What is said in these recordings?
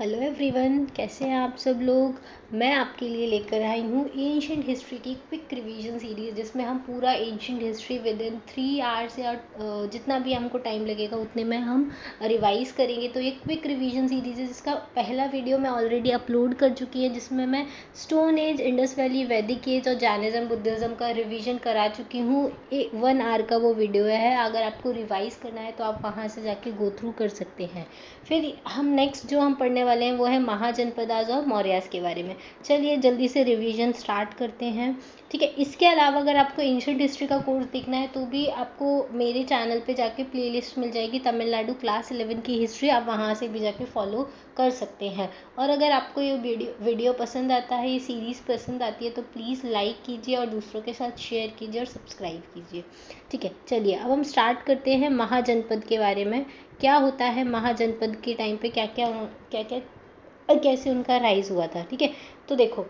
Hello everyone, कैसे हैं आप सब लोग। मैं आपके लिए लेकर आई हूँ एंशिएंट हिस्ट्री की क्विक रिवीजन सीरीज़, जिसमें हम पूरा ancient history with in 3 hours या जितना भी हमको टाइम लगेगा उतने में हम रिवाइज़ करेंगे। तो ये क्विक रिवीजन सीरीज़ है, जिसका पहला वीडियो मैं ऑलरेडी अपलोड कर चुकी है, जिसमें मैं स्टोन एज, इंडस वैली, वैदिक एज और जैनिज़्म बुद्धिज़्म का रिवीजन करा चुकी हूँ। 1 आवर का वो वीडियो है। अगर आपको रिवाइज़ करना है तो आप वहाँ से जाके गो थ्रू कर सकते हैं। फिर हम नेक्स्ट जो हम पढ़ने वाले हैं वो है महाजनपदास और मौर्यास के बारे में। चलिए जल्दी से रिवीजन स्टार्ट करते हैं। ठीक है, इसके अलावा अगर आपको एंशिएंट हिस्ट्री का कोर्स देखना है तो भी आपको मेरे चैनल पे जाके प्लेलिस्ट मिल जाएगी, तमिलनाडु क्लास 11 की हिस्ट्री। आप वहाँ से भी जाके फॉलो कर सकते हैं। और अगर आपको ये वीडियो पसंद आता है, ये सीरीज़ पसंद आती है, तो प्लीज़ लाइक कीजिए और दूसरों के साथ शेयर कीजिए और सब्सक्राइब कीजिए। ठीक है, चलिए अब हम स्टार्ट करते हैं महाजनपद के बारे में। क्या होता है महाजनपद के टाइम पे, क्या क्या कैसे उनका राइज हुआ था। ठीक है, तो देखो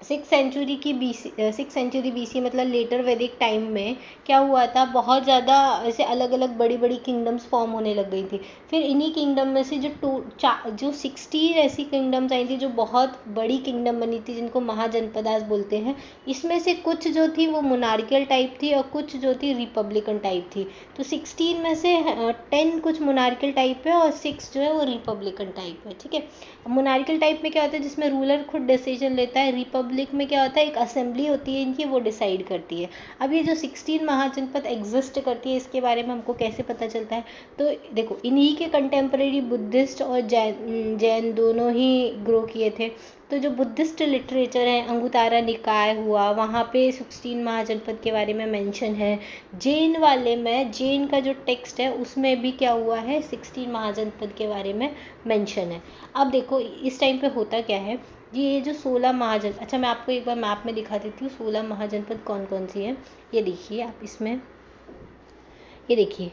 6 सेंचुरी बीसी मतलब लेटर वैदिक टाइम में क्या हुआ था, बहुत ज़्यादा ऐसे अलग अलग बड़ी बड़ी किंगडम्स फॉर्म होने लग गई थी। फिर इन्हीं किंगडम में से जो 60 ऐसी किंगडम्स आई थी जो बहुत बड़ी किंगडम बनी थी, जिनको महाजनपदास बोलते हैं। इसमें से कुछ जो थी वो मोनार्कियल टाइप थी और कुछ जो थी रिपब्लिकन टाइप थी। तो 16 में से 10 कुछ मोनार्कियल टाइप है और 6 जो है वो रिपब्लिकन टाइप है। ठीक है, मोनार्कियल टाइप में क्या होता है, जिसमें रूलर खुद डिसीजन लेता है। रिपब्लिक में क्या होता है, एक असेंबली होती है इनकी, वो डिसाइड करती है। अब ये जो 16 महाजनपद एग्जिस्ट करती है, इसके बारे में हमको कैसे पता चलता है, तो देखो इन्हीं के कंटेम्प्रेरी बुद्धिस्ट और जैन दोनों ही ग्रो किए थे। तो जो बुद्धिस्ट लिटरेचर है, अंगुतारा निकाय हुआ, वहाँ पे 16 महाजनपद के बारे में मेंशन है। जैन वाले में, जैन का जो टेक्स्ट है उसमें भी क्या हुआ है, 16 महाजनपद के बारे में मेंशन है। अब देखो इस टाइम पे होता क्या है, ये जो 16 महाजन, अच्छा मैं आपको एक बार मैप में दिखा देती हूँ 16 महाजनपद कौन कौन सी है। ये देखिए आप इसमें, ये देखिए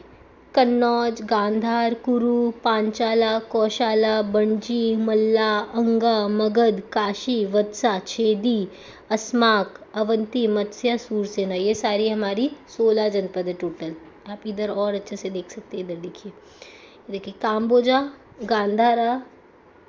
कन्नौज, गांधार, कुरु, पांचाला, कौशाला, बंजी, मल्ला, अंगा, मगध, काशी, वत्सा, छेदी, अस्माक, अवंती, मत्स्य, सूरसेना, ये सारी हमारी 16 जनपद है टोटल। आप इधर और अच्छे से देख सकते हैं, इधर देखिए काम्बोजा, गांधारा,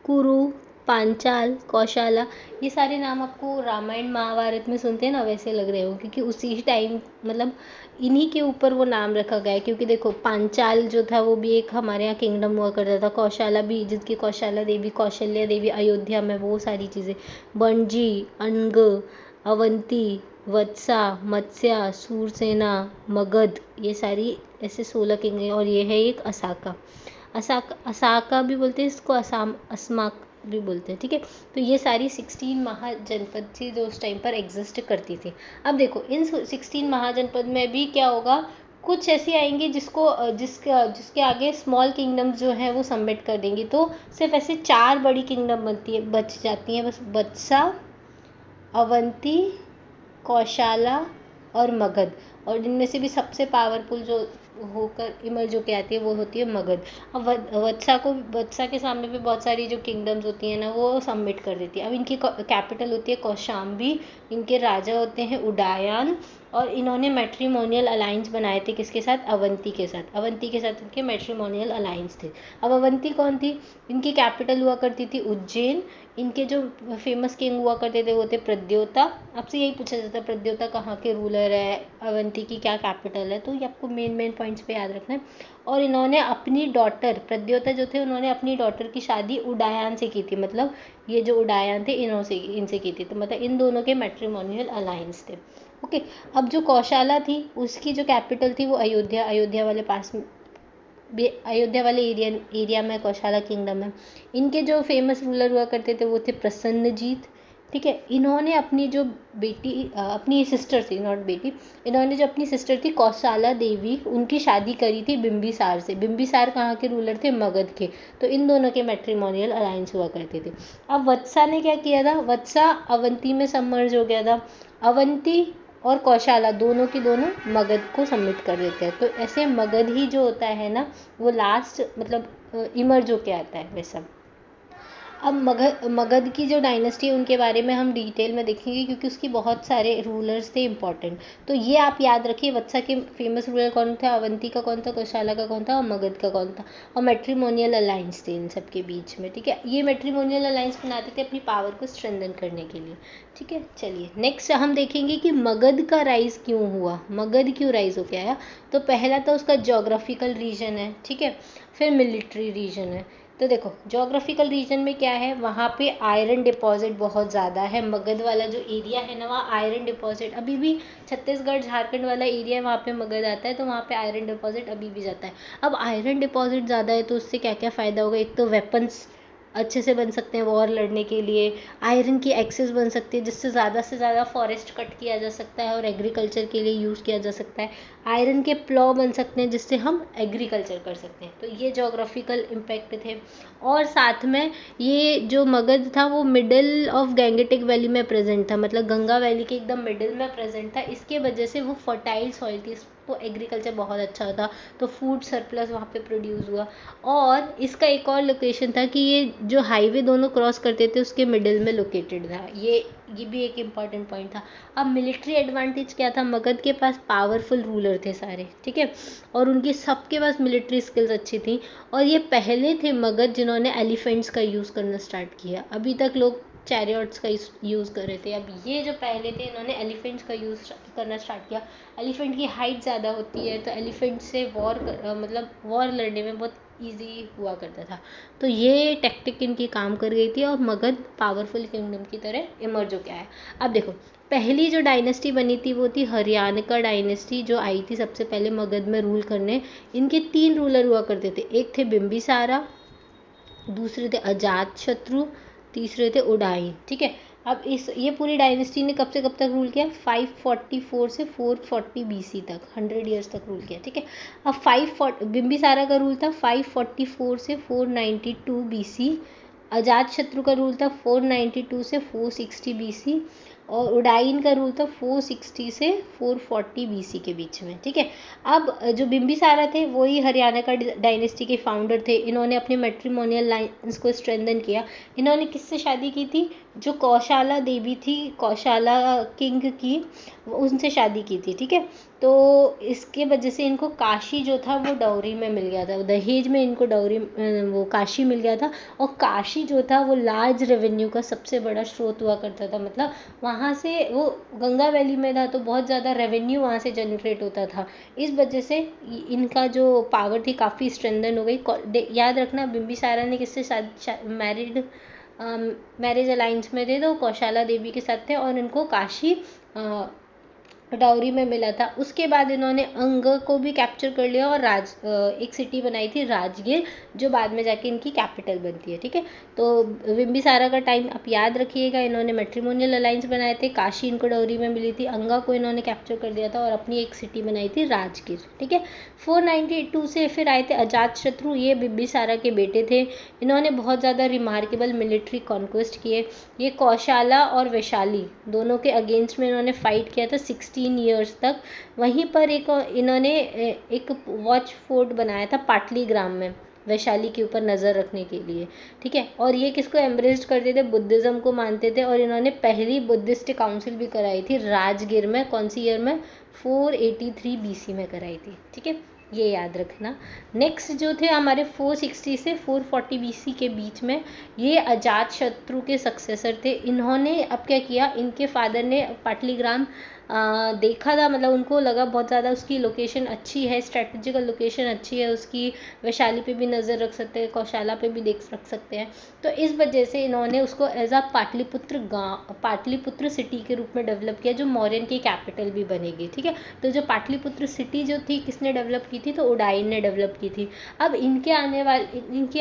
कुरु, पांचाल, कौशाला, ये सारे नाम आपको रामायण महाभारत में सुनते हैं ना, वैसे लग रहे हो, क्योंकि उसी टाइम मतलब इन्हीं के ऊपर वो नाम रखा गया है। क्योंकि देखो पांचाल जो था वो भी एक हमारे यहाँ किंगडम हुआ करता था। कौशाला भी, जिसकी कौशाला देवी, कौशल्या देवी अयोध्या में, वो सारी चीज़ें। बंजी, अंग, अवंती, वत्सा, मत्स्या, सूरसेना, मगध, ये सारी ऐसे 16 किंग। और ये है एक असाका। असाका भी बोलते हैं इसको, असम, अस्माक भी बोलते हैं। ठीक है, तो ये सारी 16 महाजनपद थी जो उस टाइम पर एग्जिस्ट करती थी। अब देखो इन 16 महाजनपद में भी क्या होगा, कुछ ऐसी आएंगी जिसके आगे स्मॉल किंगडम्स जो है वो सबमिट कर देंगी। तो सिर्फ ऐसे 4 बड़ी किंगडम बच जाती हैं बस, बत्सा, अवंती, कौशाला और मगध। और इनमें से भी सबसे पावरफुल जो होकर इमर्ज होकर आती है वो होती है मगध। अब वत्सा के सामने भी बहुत सारी जो किंगडम्स होती हैं ना, वो सबमिट कर देती है। अब इनकी कैपिटल होती है कौशाम्बी, इनके राजा होते हैं उदयन, और इन्होंने मैट्रिमोनियल अलायंस बनाए थे किसके साथ, अवंती के साथ। अवंती के साथ इनके मैट्रिमोनियल अलायंस थे। अब अवंती कौन थी, इनकी कैपिटल हुआ करती थी उज्जैन। इनके जो फेमस किंग हुआ करते थे वो थे प्रद्योता। आपसे यही पूछा जाता है प्रद्योता कहाँ के रूलर है, अवंती की क्या कैपिटल है, तो ये आपको मेन पॉइंट्स पे याद रखना है। और इन्होंने अपनी डॉटर, प्रद्योता जो थे, उन्होंने अपनी डॉटर की शादी उदयन से की थी। मतलब ये जो उदयन थे इनसे की थी, तो मतलब इन दोनों के मैट्रिमोनियल अलायंस थे। ओके, अब जो कौशाला थी उसकी जो कैपिटल थी वो अयोध्या वाले पास में, अयोध्या वाले एरिया में कौशाला किंगडम है। इनके जो फेमस रूलर हुआ करते थे वो थे प्रसन्नजीत। ठीक है, इन्होंने अपनी जो बेटी, अपनी सिस्टर थी, नॉट बेटी, इन्होंने जो अपनी सिस्टर थी कौशाला देवी, उनकी शादी करी थी बिंबिसार से। बिंबिसार कहाँ के रूलर थे, मगध के। तो इन दोनों के मैट्रिमोनियल अलायंस हुआ करते थे। अब वत्सा ने क्या किया था, वत्सा अवंती में सबमर्ज हो गया था। अवंती और कौशाला दोनों की दोनों मगध को सबमिट कर देते हैं। तो ऐसे मगध ही जो होता है ना, वो लास्ट मतलब इमर्ज होके आता है वैसा। अब मगध की जो डायनेस्टी है उनके बारे में हम डिटेल में देखेंगे, क्योंकि उसकी बहुत सारे रूलर्स थे इंपॉर्टेंट। तो ये आप याद रखिए, वत्सा के फेमस रूलर कौन था, अवंती का कौन था, कौशाला का कौन था और मगध का कौन था। और मैट्रिमोनियल अलायंस थे इन सब के बीच में, ठीक है। ये मैट्रिमोनियल अलायंस बनाते थे अपनी पावर को स्ट्रेंथन करने के लिए, ठीक है। चलिए नेक्स्ट हम देखेंगे कि मगध का राइज क्यों हुआ, मगध क्यों राइज हो के आया। तो पहला तो उसका जोग्राफिकल रीजन है, ठीक है। फिर मिलिट्री रीजन है। तो देखो जोग्राफिकल रीजन में क्या है, वहाँ पे आयरन डिपॉजिट बहुत ज़्यादा है। मगध वाला जो एरिया है ना, वहाँ आयरन डिपॉजिट अभी भी, छत्तीसगढ़ झारखंड वाला एरिया है, वहाँ पे मगध आता है, तो वहाँ पे आयरन डिपॉजिट अभी भी जाता है। अब आयरन डिपॉजिट ज़्यादा है तो उससे क्या क्या फ़ायदा होगा, एक तो वेपन्स अच्छे से बन सकते हैं वॉर लड़ने के लिए, आयरन की एक्सेस बन सकती है जिससे ज़्यादा फॉरेस्ट कट किया जा सकता है और एग्रीकल्चर के लिए यूज़ किया जा सकता है, आयरन के प्लॉ बन सकते हैं जिससे हम एग्रीकल्चर कर सकते हैं। तो ये जोग्राफिकल इम्पैक्ट थे। और साथ में ये जो मगध था वो मिडल ऑफ गैंगेटिक वैली में प्रेजेंट था, मतलब गंगा वैली के एकदम मिडिल में प्रेजेंट था। इसके वजह से वो फर्टाइल सॉइल थी, तो एग्रीकल्चर बहुत अच्छा था, तो फूड सरप्लस वहाँ पे प्रोड्यूस हुआ। और इसका एक और लोकेशन था कि ये जो हाईवे दोनों क्रॉस करते थे उसके मिडिल में लोकेटेड था, ये भी एक इम्पॉर्टेंट पॉइंट था। अब मिलिट्री एडवांटेज क्या था, मगध के पास पावरफुल रूलर थे सारे, ठीक है, और उनकी सबके पास मिलिट्री स्किल्स अच्छी थी। और ये पहले थे मगध जिन्होंने एलिफेंट्स का यूज़ करना स्टार्ट किया, अभी तक लोग चैरियट्स का यूज़ कर रहे थे, अब ये जो पहले थे इन्होंने एलिफेंट्स का यूज़ करना स्टार्ट किया। एलिफेंट की हाइट ज़्यादा होती है तो एलिफेंट से मतलब वॉर लड़ने में बहुत ईजी हुआ करता था। तो ये टैक्टिक इनकी काम कर गई थी और मगध पावरफुल किंगडम की तरह इमर्ज हो गया है। अब देखो पहली जो डायनेस्टी बनी थी वो थी हरियाणा डायनेस्टी, जो आई थी सबसे पहले मगध में रूल करने। इनके 3 रूलर हुआ करते थे, एक थे बिंबिसारा, दूसरे थे अजातशत्रु, तीसरे थे उडाई, ठीक है। अब ये पूरी डायनेस्टी ने कब से कब तक रूल किया, 544 से 440 BC तक, 100 ईयर्स तक रूल किया, ठीक है। अब बिंबिसारा का रूल था 544 से 492 BC, अजातशत्रु का रूल था 492 से 460 BC, और उडाइन का रूल था 460 से 440 BC के बीच में, ठीक है। अब जो बिंबिसारा थे वही हरियाणा का डायनेस्टी के फाउंडर थे। इन्होंने अपने मैट्रिमोनियल लाइन्स को स्ट्रेंथन किया। इन्होंने किससे शादी की थी, जो कौशाला देवी थी, कौशाला किंग की, उनसे शादी की थी, ठीक है। तो इसके वजह से इनको काशी जो था वो डाउरी में मिल गया था, दहेज में इनको डाउरी वो काशी मिल गया था। और काशी जो था वो लार्ज रेवेन्यू का सबसे बड़ा स्रोत हुआ करता था, मतलब वहाँ से वो गंगा वैली में था तो बहुत ज़्यादा रेवेन्यू वहाँ से जनरेट होता था। इस वजह से इनका जो पावर थी काफ़ी स्ट्रेंथन हो गई। याद रखना बिंबिसारा ने किससे मैरिज अलायंस में थे तो कौशाला देवी के साथ थे और इनको काशी डाउरी में मिला था। उसके बाद इन्होंने अंग को भी कैप्चर कर लिया और एक सिटी बनाई थी राजगीर, जो बाद में जाके इनकी कैपिटल बनती है, ठीक है। तो बिंबिसारा का टाइम आप याद रखिएगा, इन्होंने मैट्रिमोनियल अलायंस बनाए थे, काशी इनको डाउरी में मिली थी, अंगा को इन्होंने कैप्चर कर दिया था और अपनी एक सिटी बनाई थी राजगीर, ठीक है। 492 से फिर आए थे अजातशत्रु, ये बिंबिसारा के बेटे थे। इन्होंने बहुत ज़्यादा रिमार्केबल मिलिट्री कॉन्क्वेस्ट किए। ये कौशाला और वैशाली दोनों के अगेंस्ट में इन्होंने फाइट किया था 16 ईयर्स तक। वहीं पर इन्होंने एक वॉच फोर्ट बनाया था पाटलीग्राम में, वैशाली के ऊपर नज़र रखने के लिए, ठीक है। और ये किसको एम्ब्रेस्ड करते थे, बुद्धिज़्म को मानते थे। और इन्होंने पहली बुद्धिस्ट काउंसिल भी कराई थी राजगीर में, कौन सी ईयर में, 483 BC में कराई थी, ठीक है, ये याद रखना। नेक्स्ट जो थे हमारे 460 से 440 BC के बीच में, ये अजातशत्रु के सक्सेसर थे। इन्होंने अब क्या किया, इनके फादर ने पाटलीग्राम देखा था, मतलब उनको लगा बहुत ज़्यादा उसकी लोकेशन अच्छी है, स्ट्रेटजिकल लोकेशन अच्छी है उसकी, वैशाली पे भी नज़र रख सकते हैं, कौशाला पे भी रख सकते हैं। तो इस वजह से इन्होंने उसको एज अ पाटलिपुत्र सिटी के रूप में डेवलप किया, जो मौर्यन की कैपिटल भी बनेगी, ठीक है। तो जो पाटलिपुत्र सिटी जो थी किसने डेवलप की थी, तो उडाइन ने डेवलप की थी। अब इनके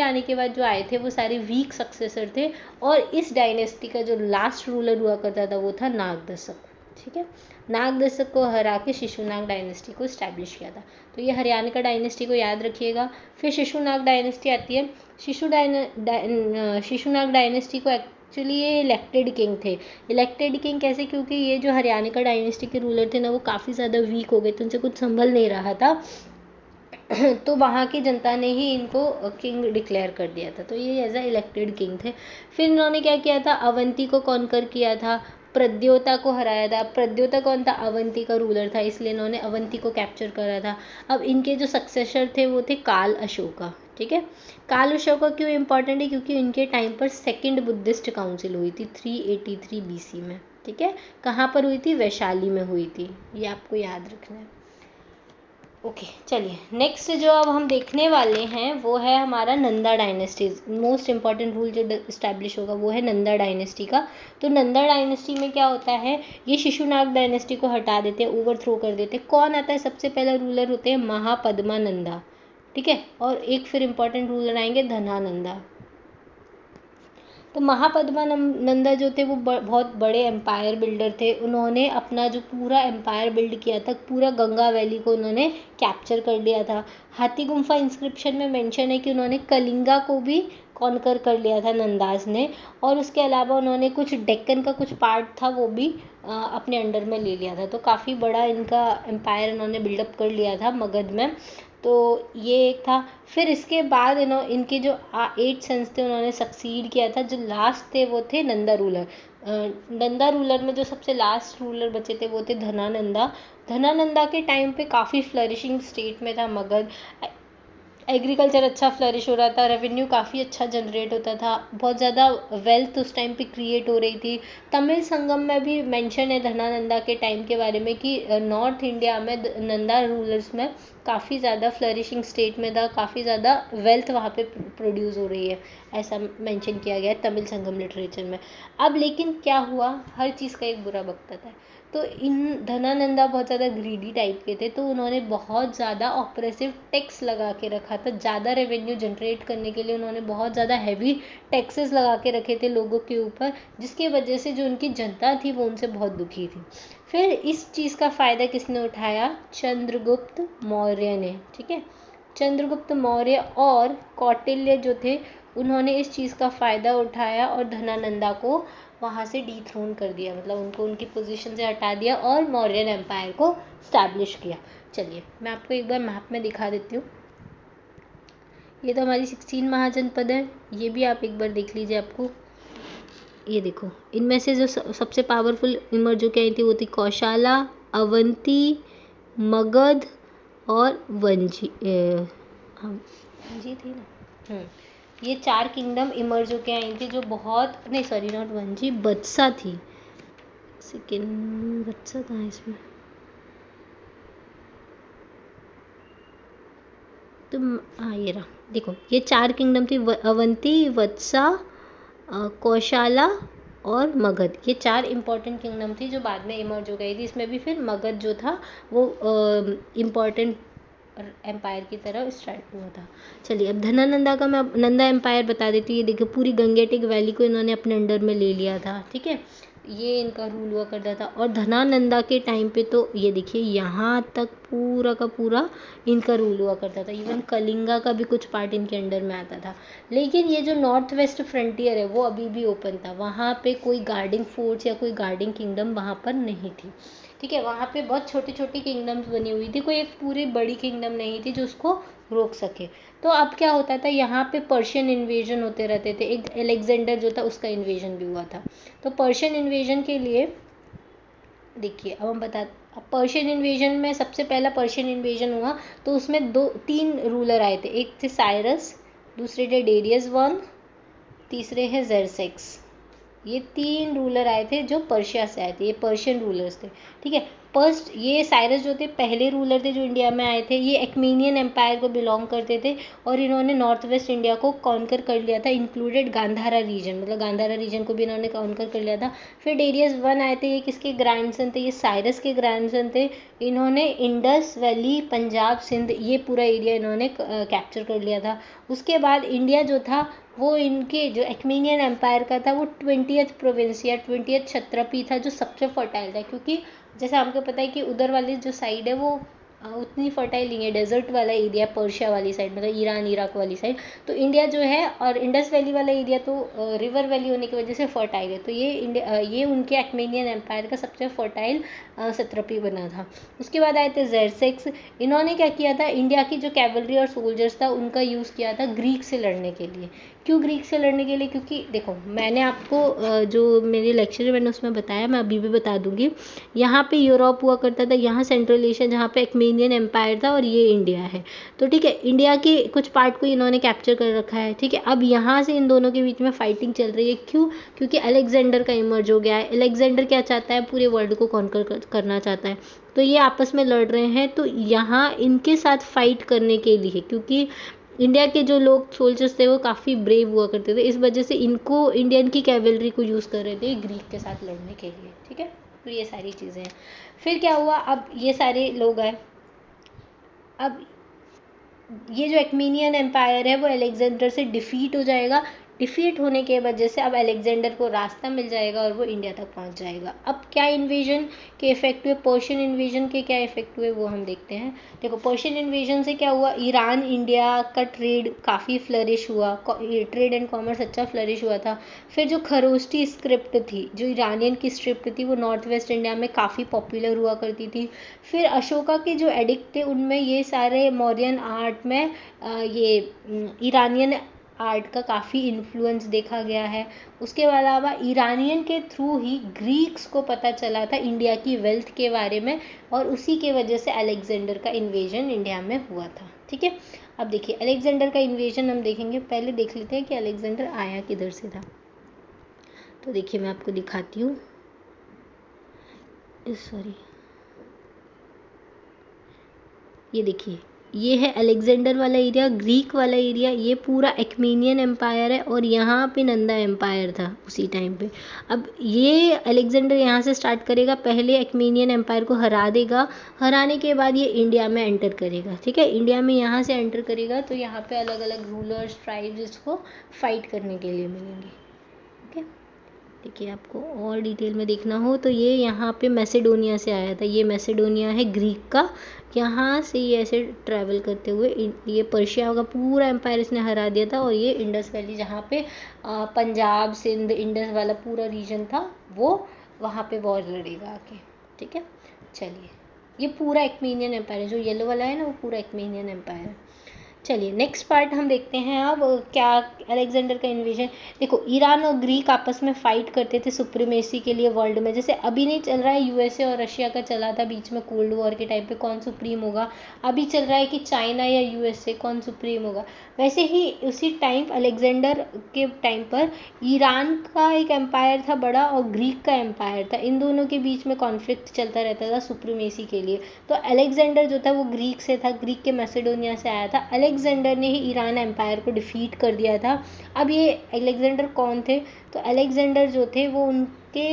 आने के बाद जो आए थे वो सारे वीक सक्सेसर थे। और इस डायनेस्टी का जो लास्ट रूलर हुआ करता था वो था नागदशक, ठीक है। नागदशक को हरा के शिशुनाग डायनेस्टी को इस्टेब्लिश किया था। तो ये हरियाणा का डायनेस्टी को याद रखिएगा। फिर शिशुनाग डायनेस्टी आती है। शिशुनाग डायनेस्टी को एक्चुअली ये इलेक्टेड किंग थे। इलेक्टेड किंग कैसे, क्योंकि ये जो हरियाणा का डायनेस्टी के रूलर थे ना वो काफ़ी ज़्यादा वीक हो गए थे, उनसे कुछ संभल नहीं रहा था। तो वहाँ की जनता ने ही इनको किंग डिक्लेयर कर दिया था, तो ये एज अ इलेक्टेड किंग थे। फिर इन्होंने क्या किया था, अवंती को कॉन्कर किया था, प्रद्योता को हराया था। प्रद्योता कौन था, अवंती का रूलर था, इसलिए इन्होंने अवंती को कैप्चर करा था। अब इनके जो सक्सेसर थे वो थे काल अशोका। ठीक है, काल अशोका क्यों इंपॉर्टेंट है, क्योंकि इनके टाइम पर सेकंड बुद्धिस्ट काउंसिल हुई थी 383 बीसी में। ठीक है, कहाँ पर हुई थी, वैशाली में हुई थी, ये आपको याद रखना है। ओके चलिए, नेक्स्ट जो अब हम देखने वाले हैं वो है हमारा Nanda dynasty. Most important rule जो इस्टेब्लिश होगा वो है नंदा डायनेस्टी का। तो नंदा डायनेस्टी में क्या होता है, ये शिशुनाग डायनेस्टी को हटा देते हैं, ओवरथ्रो कर देते हैं। कौन आता है सबसे पहला रूलर, होते हैं महापद्मानंदा। ठीक है, और एक फिर इंपॉर्टेंट रूलर आएंगे धनानंदा। तो महापद्मानंदा जो थे वो बहुत बड़े एम्पायर बिल्डर थे। उन्होंने अपना जो पूरा एम्पायर बिल्ड किया था, पूरा गंगा वैली को उन्होंने कैप्चर कर लिया था। हाथी गुम्फा इंस्क्रिप्शन में मेंशन है कि उन्होंने कलिंगा को भी कॉन्कर कर लिया था नंदास ने, और उसके अलावा उन्होंने कुछ डेक्कन का कुछ पार्ट था वो भी अपने अंडर में ले लिया था। तो काफ़ी बड़ा इनका एम्पायर इन्होंने बिल्डअप कर लिया था मगध में। तो ये एक था। फिर इसके बाद इनके जो 8 सन्स थे उन्होंने सक्सीड किया था। जो लास्ट थे वो थे नंदा रूलर। नंदा रूलर में जो सबसे लास्ट रूलर बचे थे वो थे धनानंदा। धनानंदा के टाइम पे काफ़ी फ्लरिशिंग स्टेट में था मगध। एग्रीकल्चर अच्छा फ्लरिश हो रहा था, रेवेन्यू काफ़ी अच्छा जनरेट होता था, बहुत ज़्यादा वेल्थ उस टाइम पे क्रिएट हो रही थी। तमिल संगम में भी मेंशन है धनानंदा के टाइम के बारे में कि नॉर्थ इंडिया में नंदा रूलर्स में काफ़ी ज़्यादा फ्लरिशिंग स्टेट में था, काफ़ी ज़्यादा वेल्थ वहाँ पे प्रोड्यूस हो रही है, ऐसा मेंशन किया गया है तमिल संगम लिटरेचर में। अब लेकिन क्या हुआ, हर चीज़ का एक बुरा वक्त आता है। तो इन धनानंदा बहुत ज़्यादा ग्रीडी टाइप के थे, तो उन्होंने बहुत ज़्यादा ऑपरेसिव टैक्स लगा के रखा था। ज़्यादा रेवेन्यू जनरेट करने के लिए उन्होंने बहुत ज़्यादा हैवी टैक्सेस लगा के रखे थे लोगों के ऊपर, जिसकी वजह से जो उनकी जनता थी वो उनसे बहुत दुखी थी। फिर इस चीज़ का फ़ायदा किसने उठाया, चंद्रगुप्त मौर्य ने। ठीक है, चंद्रगुप्त मौर्य और कौटिल्य जो थे उन्होंने इस चीज़ का फ़ायदा उठाया और धनानंदा को वहाँ से डिथ्रोन कर दिया, मतलब उनको उनकी पोजीशन से हटा दिया और मौर्यन एम्पायर को स्टैब्लिश किया। चलिए मैं आपको एक बार मैप में दिखा देती हूँ। ये तो हमारी 16 महाजनपद है, ये भी आप एक बार देख लीजिए। आपको ये देखो, इनमें से जो सबसे पावरफुल इमर्ज जो आई थी वो थी कौशाला, अवंती, मगध और वंजी। वंजी थी ना। ये 4 किंगडम इमर्ज होके आई थी जो बहुत, नहीं सॉरी नॉट वंजी, बत्सा थी। सेकेंड बत्सा था इसमें। तो हाँ ये रहा, देखो ये 4 किंगडम थी, अवंती, वत्सा, कौशाला और मगध। ये 4 इंपॉर्टेंट किंगडम थी जो बाद में इमर्ज हो गई थी। इसमें भी फिर मगध जो था वो इम्पॉर्टेंट एम्पायर की तरह स्टार्ट हुआ था। चलिए अब धनानंदा का मैं नंदा एम्पायर बता देती हूँ। ये देखिए पूरी गंगेटिक वैली को इन्होंने अपने अंडर में ले लिया था। ठीक है, ये इनका रूल हुआ करता था। और धनानंदा के टाइम पे तो ये देखिए यहाँ तक पूरा का पूरा इनका रूल हुआ करता था। इवन कलिंगा का भी कुछ पार्ट इनके अंडर में आता था। लेकिन ये जो नॉर्थ वेस्ट फ्रंटियर है वो अभी भी ओपन था, वहाँ पे कोई गार्डिंग फोर्स या कोई गार्डिंग किंगडम वहाँ पर नहीं थी। ठीक है, वहाँ पे बहुत छोटी छोटी किंगडम्स बनी हुई थी, कोई एक पूरी बड़ी किंगडम नहीं थी जो उसको रोक सके। तो अब क्या होता था, यहाँ पे पर्शियन इन्वेजन होते रहते थे। एक अलेक्जेंडर जो था उसका इन्वेजन भी हुआ था। तो पर्शियन इन्वेजन के लिए देखिए अब हम अब पर्शियन इन्वेजन में सबसे पहला पर्शियन इन्वेजन हुआ तो उसमें 3 रूलर आए थे। एक थे साइरस, दूसरे थे डेरियस वन, तीसरे हैं जेरसेक्स। ये 3 रूलर आए थे जो पर्शिया से आए थे, ये पर्शियन रूलर्स थे। ठीक है, फर्स्ट ये साइरस जो थे पहले रूलर थे जो इंडिया में आए थे। ये एक्मीनियन एम्पायर को बिलोंग करते थे और इन्होंने नॉर्थ वेस्ट इंडिया को कॉन्कर कर लिया था, इंक्लूडेड गांधारा रीजन, मतलब गांधारा रीजन को भी इन्होंने कॉन्कर कर लिया था। फिर डेरियस वन आए थे, ये किसके ग्रैंडसन थे, ये साइरस के ग्रैंडसन थे। इन्होंने इंडस वैली, पंजाब, सिंध, ये पूरा एरिया इन्होंने कैप्चर कर लिया था। उसके बाद इंडिया जो था वो इनके जो एक्मीनियन एम्पायर का था वो 20th प्रोविंस या 20th क्षत्रपी था जो सबसे फर्टाइल था, क्योंकि जैसे हमको पता है कि उधर वाली जो साइड है वो उतनी फर्टाइल नहीं है, डेजर्ट वाला एरिया पर्शिया वाली साइड, मतलब ईरान इराक वाली साइड। तो इंडिया जो है और इंडस वैली वाला एरिया तो रिवर वैली होने की वजह से फर्टाइल है। तो ये ये उनके एक्मेनियन एम्पायर का सबसे फर्टाइल सत्रपी बना था। उसके बाद आए थे ज़ेरसेक्स। इन्होंने क्या किया था, इंडिया की जो कैवलरी और सोल्जर्स था उनका यूज़ किया था ग्रीक से लड़ने के लिए। क्यों ग्रीक से लड़ने के लिए? क्योंकि देखो मैंने आपको जो मेरे लेक्चर है मैंने उसमें बताया, मैं अभी भी बता दूंगी। यहाँ पे यूरोप हुआ करता था, यहाँ सेंट्रल एशिया जहाँ पे एक्मेनियन एम्पायर था, और ये इंडिया है। तो ठीक है, इंडिया के कुछ पार्ट को इन्होंने कैप्चर कर रखा है। ठीक है, अब यहाँ से इन दोनों के बीच में फाइटिंग चल रही है। क्यों? क्योंकि अलेक्जेंडर का इमर्ज हो गया है। अलेक्जेंडर क्या चाहता है? पूरे वर्ल्ड को कॉन्कर करना चाहता है। तो ये आपस में लड़ रहे हैं। तो यहाँ इनके साथ फाइट करने के लिए, क्योंकि इंडिया के जो लोग सोल्जर्स थे वो काफ़ी ब्रेव हुआ करते थे, इस वजह से इनको इंडियन की कैवलरी को यूज़ कर रहे थे ग्रीक के साथ लड़ने के लिए। ठीक है, तो ये सारी चीज़ें हैं। फिर क्या हुआ, अब ये सारे लोग आए। अब ये जो एक्मेनियन एम्पायर है वो अलेक्जेंडर से डिफीट हो जाएगा। डिफीट होने के वजह से अब अलेक्जेंडर को रास्ता मिल जाएगा और वो इंडिया तक पहुंच जाएगा। अब क्या इन्वेजन के इफेक्ट हुए, पर्शियन इन्वेजन के क्या इफेक्ट हुए वो हम देखते हैं। देखो पर्शियन इन्वेजन से क्या हुआ, ईरान इंडिया का ट्रेड काफ़ी फ्लरिश हुआ, ट्रेड एंड कॉमर्स अच्छा फ्लरिश हुआ था। फिर जो खरोष्टी स्क्रिप्ट थी, जो ईरानियन की स्क्रिप्ट थी, वो नॉर्थ वेस्ट इंडिया में काफ़ी पॉपुलर हुआ करती थी। फिर अशोका के जो एडिक्ट थे उनमें ये सारे मौर्यन आर्ट में ये ईरानियन आर्ट का काफ़ी इन्फ्लुएंस देखा गया है। उसके अलावा ईरानियन के थ्रू ही ग्रीक्स को पता चला था इंडिया की वेल्थ के बारे में, और उसी के वजह से अलेक्जेंडर का इन्वेजन इंडिया में हुआ था। ठीक है, अब देखिए अलेक्जेंडर का इन्वेजन हम देखेंगे। पहले देख लेते हैं कि अलेक्जेंडर आया किधर से था। तो देखिए मैं आपको दिखाती हूँ, सॉरी, ये देखिए ये है अलेक्जेंडर वाला एरिया, ग्रीक वाला एरिया, ये पूरा एक्मेनियन एम्पायर है, और यहाँ पे नंदा एम्पायर था उसी टाइम पे। अब ये अलेक्जेंडर यहाँ से स्टार्ट करेगा, पहले एक्मेनियन एम्पायर को हरा देगा, हराने के बाद ये इंडिया में एंटर करेगा। ठीक है, इंडिया में यहाँ से एंटर करेगा तो यहाँ पे अलग अलग रूलर्स ट्राइब्स इसको फाइट करने के लिए मिलेंगे। ठीक है, देखिए आपको और डिटेल में देखना हो तो ये यहाँ पे मैसेडोनिया से आया था, ये मैसेडोनिया है ग्रीक का। यहाँ से ये ऐसे ट्रैवल करते हुए ये पर्शिया का पूरा एम्पायर इसने हरा दिया था, और ये इंडस वैली जहाँ पे पंजाब सिंध इंडस वाला पूरा रीजन था वो वहाँ पे वॉर लड़ेगा आके। ठीक है, चलिए ये पूरा एक्मेनियन एम्पायर है, जो येलो वाला है ना वो पूरा एक्मेनियन एम्पायर है। चलिए नेक्स्ट पार्ट हम देखते हैं। अब क्या अलेक्जेंडर का इन्वेजन, देखो ईरान और ग्रीक आपस में फाइट करते थे सुप्रीमेसी के लिए वर्ल्ड में। जैसे अभी नहीं चल रहा है यूएसए और रशिया का चला था बीच में कोल्ड वॉर के टाइम पे कौन सुप्रीम होगा, अभी चल रहा है कि चाइना या यूएसए कौन सुप्रीम होगा। वैसे ही उसी टाइम अलेक्जेंडर के टाइम पर ईरान का एक एम्पायर था बड़ा और ग्रीक का एम्पायर था, इन दोनों के बीच में कॉन्फ्लिक्ट चलता रहता था सुप्रीमेसी के लिए। तो अलेक्जेंडर जो था वो ग्रीक से था, ग्रीक के मैसेडोनिया से आया था। अलेक्जेंडर ने ही ईरान एम्पायर को डिफीट कर दिया था। अब ये अलेक्जेंडर कौन थे, तो अलेक्जेंडर जो थे वो उनके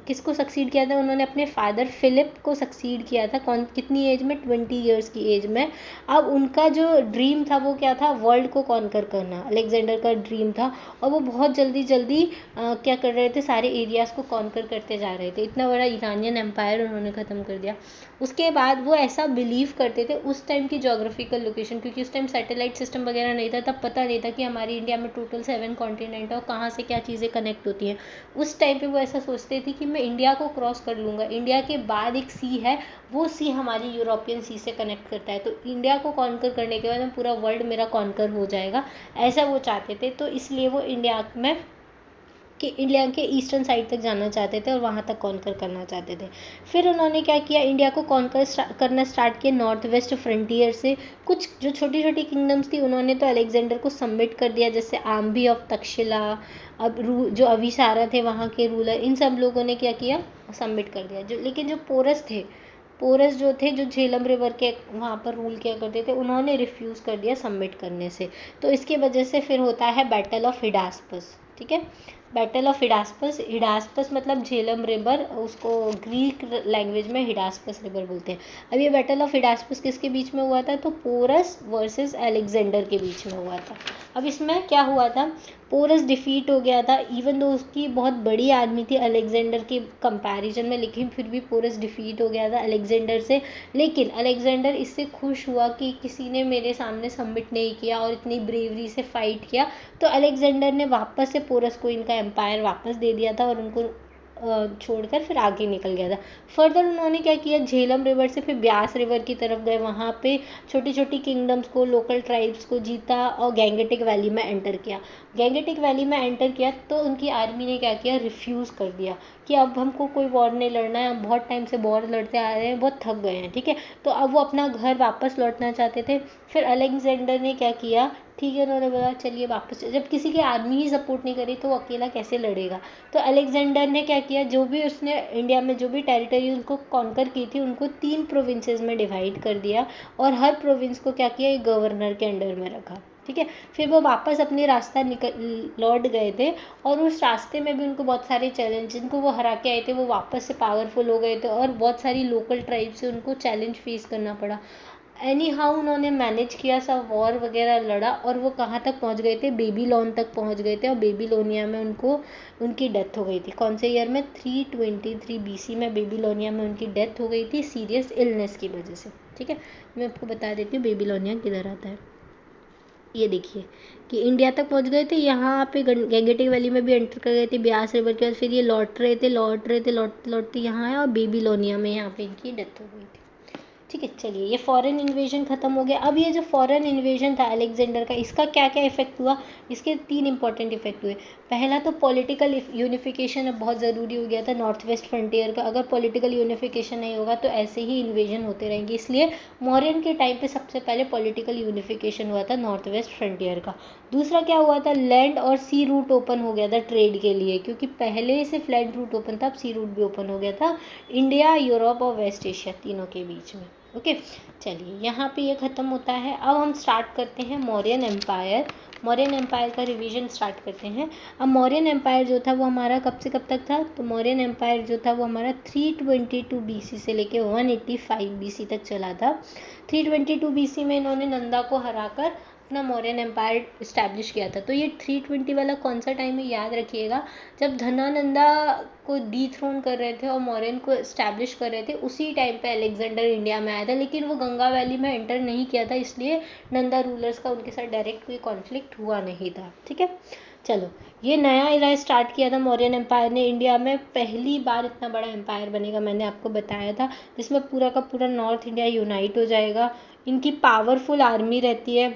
किसको सक्सीड किया था, उन्होंने अपने फादर फिलिप को सक्सीड किया था। कौन, कितनी एज में, 20 ईयर्स की एज में। अब उनका जो ड्रीम था वो क्या था, वर्ल्ड को कॉन्कर करना अलेक्जेंडर का ड्रीम था, और वो बहुत जल्दी जल्दी क्या कर रहे थे, सारे एरियाज़ को कॉन्कर करते जा रहे थे। इतना बड़ा ईरानियन एम्पायर उन्होंने ख़त्म कर दिया। उसके बाद वो ऐसा बिलीव करते थे उस टाइम की जोग्राफिकल लोकेशन, क्योंकि उस टाइम सैटेलाइट सिस्टम वगैरह नहीं था, तब पता नहीं था कि हमारी इंडिया में टोटल 7 कॉन्टिनेंट है और कहाँ से क्या चीज़ें कनेक्ट होती हैं। उस टाइम पे वो ऐसा सोचते थे कि मैं इंडिया को क्रॉस कर लूँगा, इंडिया के बाद एक सी है, वो सी हमारी यूरोपियन सी से कनेक्ट करता है, तो इंडिया को कॉन्कर करने के बाद में पूरा वर्ल्ड मेरा कॉन्कर हो जाएगा, ऐसा वो चाहते थे। तो इसलिए वो इंडिया में कि इंडिया के ईस्टर्न साइड तक जाना चाहते थे और वहाँ तक कॉन्कर करना चाहते थे। फिर उन्होंने क्या किया, इंडिया को कॉन्कर करना स्टार्ट किया नॉर्थ वेस्ट फ्रंटियर से। कुछ जो छोटी छोटी किंगडम्स थी उन्होंने तो अलेक्जेंडर को सबमिट कर दिया, जैसे आम्बी ऑफ तक्षशिला, अब जो अविसारा थे वहाँ के रूलर, इन सब लोगों ने क्या किया, सबमिट कर दिया। जो लेकिन जो पोरस थे, पोरस जो थे जो झेलम रिवर के वहाँ पर रूल किया करते थे, उन्होंने रिफ्यूज़ कर दिया सबमिट करने से। तो इसकी वजह से फिर होता है बैटल ऑफ हिडास्पस। ठीक है, बैटल ऑफ हिडास्पस, हिडास्पस मतलब झेलम रिवर, उसको ग्रीक लैंग्वेज में हिडास्पस रिवर बोलते हैं। अब ये बैटल ऑफ हिडास्पस किसके बीच में हुआ था, तो पोरस वर्सेस अलेक्जेंडर के बीच में हुआ था। अब इसमें क्या हुआ था, पोरस डिफीट हो गया था, इवन दो उसकी बहुत बड़ी आर्मी थी अलेक्जेंडर के कंपैरिजन में, लेकिन फिर भी पोरस डिफीट हो गया था अलेक्जेंडर से। लेकिन अलेक्जेंडर इससे खुश हुआ कि किसी ने मेरे सामने सबमिट नहीं किया और इतनी ब्रेवरी से फाइट किया, तो अलेक्जेंडर ने वापस से पोरस को इनका एम्पायर वापस दे दिया था और उनको छोड़कर फिर आगे निकल गया था। फर्दर उन्होंने क्या किया, झेलम रिवर से फिर ब्यास रिवर की तरफ गए, वहाँ पे छोटी छोटी किंगडम्स को, लोकल ट्राइब्स को जीता और गैंगेटिक वैली में एंटर किया। गैंगेटिक वैली में एंटर किया तो उनकी आर्मी ने क्या किया, रिफ्यूज़ कर दिया कि अब हमको कोई वॉर नहीं लड़ना है, हम बहुत टाइम से वॉर लड़ते आ रहे हैं, बहुत थक गए हैं, ठीक है। तो अब वो अपना घर वापस लौटना चाहते थे। फिर अलेक्जेंडर ने क्या किया, ठीक है, उन्होंने बोला चलिए वापस, जब किसी की आर्मी ही सपोर्ट नहीं करी तो वो अकेला कैसे लड़ेगा। तो अलेक्जेंडर ने क्या किया, जो भी उसने इंडिया में जो भी टेरिटरी उनको कॉन्कर की थी उनको 3 प्रोविंसेस में डिवाइड कर दिया और हर प्रोविंस को क्या किया, एक गवर्नर के अंडर में रखा, ठीक है। फिर वो वापस अपने रास्ता लौट गए थे और उस रास्ते में भी उनको बहुत सारे चैलेंज, जिनको वो हरा के आए थे वो वापस से पावरफुल हो गए थे और बहुत सारी लोकल ट्राइब से उनको चैलेंज फेस करना पड़ा। एनी हाउ उन्होंने मैनेज किया, सब वॉर वगैरह लड़ा और वो कहाँ तक पहुँच गए थे, बेबीलोन तक पहुँच गए थे और बेबीलोनिया में उनको उनकी डेथ हो गई थी। कौन से ईयर में, 323 BC में बेबीलोनिया में उनकी डेथ हो गई थी सीरियस इलनेस की वजह से, ठीक है। मैं आपको बता देती हूँ बेबीलोनिया किधर आता है। ये देखिए कि इंडिया तक पहुंच गए थे, यहाँ पे गैंगेटिक वैली में भी एंटर कर गए थे ब्यास रिवर के बाद, फिर ये लौटते लौटते यहाँ आए और बेबीलोनिया में यहाँ पे इनकी डेथ हो गई थी, ठीक है। चलिए ये फॉरेन इन्वेजन खत्म हो गया। अब ये जो फॉरेन इन्वेजन था अलेक्जेंडर का, इसका क्या क्या इफेक्ट हुआ, इसके 3 इंपॉर्टेंट इफेक्ट हुए। पहला तो पॉलिटिकल यूनिफिकेशन अब बहुत ज़रूरी हो गया था नॉर्थ वेस्ट फ्रंटियर का। अगर पॉलिटिकल यूनिफिकेशन नहीं होगा तो ऐसे ही इन्वेजन होते रहेंगे, इसलिए मौर्यन के टाइम पे सबसे पहले पॉलिटिकल यूनिफिकेशन हुआ था नॉर्थ वेस्ट फ्रंटियर का। दूसरा क्या हुआ था, लैंड और सी रूट ओपन हो गया था ट्रेड के लिए, क्योंकि पहले सिर्फ लैंड रूट ओपन था, अब सी रूट भी ओपन हो गया था इंडिया, यूरोप और वेस्ट एशिया तीनों के बीच में। ओके, चलिए यहाँ पे ये ख़त्म होता है। अब हम स्टार्ट करते हैं मौर्यन एम्पायर। मौर्यन एम्पायर का रिवीजन स्टार्ट करते हैं। अब मौर्यन एम्पायर जो था वो हमारा कब से कब तक था, तो मौर्यन एम्पायर जो था वो हमारा 322 BC से लेके 185 BC तक चला था। 322 BC में इन्होंने नंदा को हराकर अपना मौर्यन एम्पायर इस्टेब्लिश किया था। तो ये 320 वाला कौन सा टाइम है याद रखिएगा, जब धनानंदा को डीथ्रोन कर रहे थे और मौर्यन को इस्टेब्लिश कर रहे थे, उसी टाइम पे अलेक्जेंडर इंडिया में आया था, लेकिन वो गंगा वैली में एंटर नहीं किया था, इसलिए नंदा रूलर्स का उनके साथ डायरेक्ट कोई कॉन्फ्लिक्ट हुआ नहीं था, ठीक है। चलो, ये नया इरा स्टार्ट किया था मौर्यन एम्पायर ने इंडिया में। पहली बार इतना बड़ा एम्पायर बनेगा, मैंने आपको बताया था, जिसमें पूरा का पूरा नॉर्थ इंडिया यूनाइट हो जाएगा। इनकी पावरफुल आर्मी रहती है,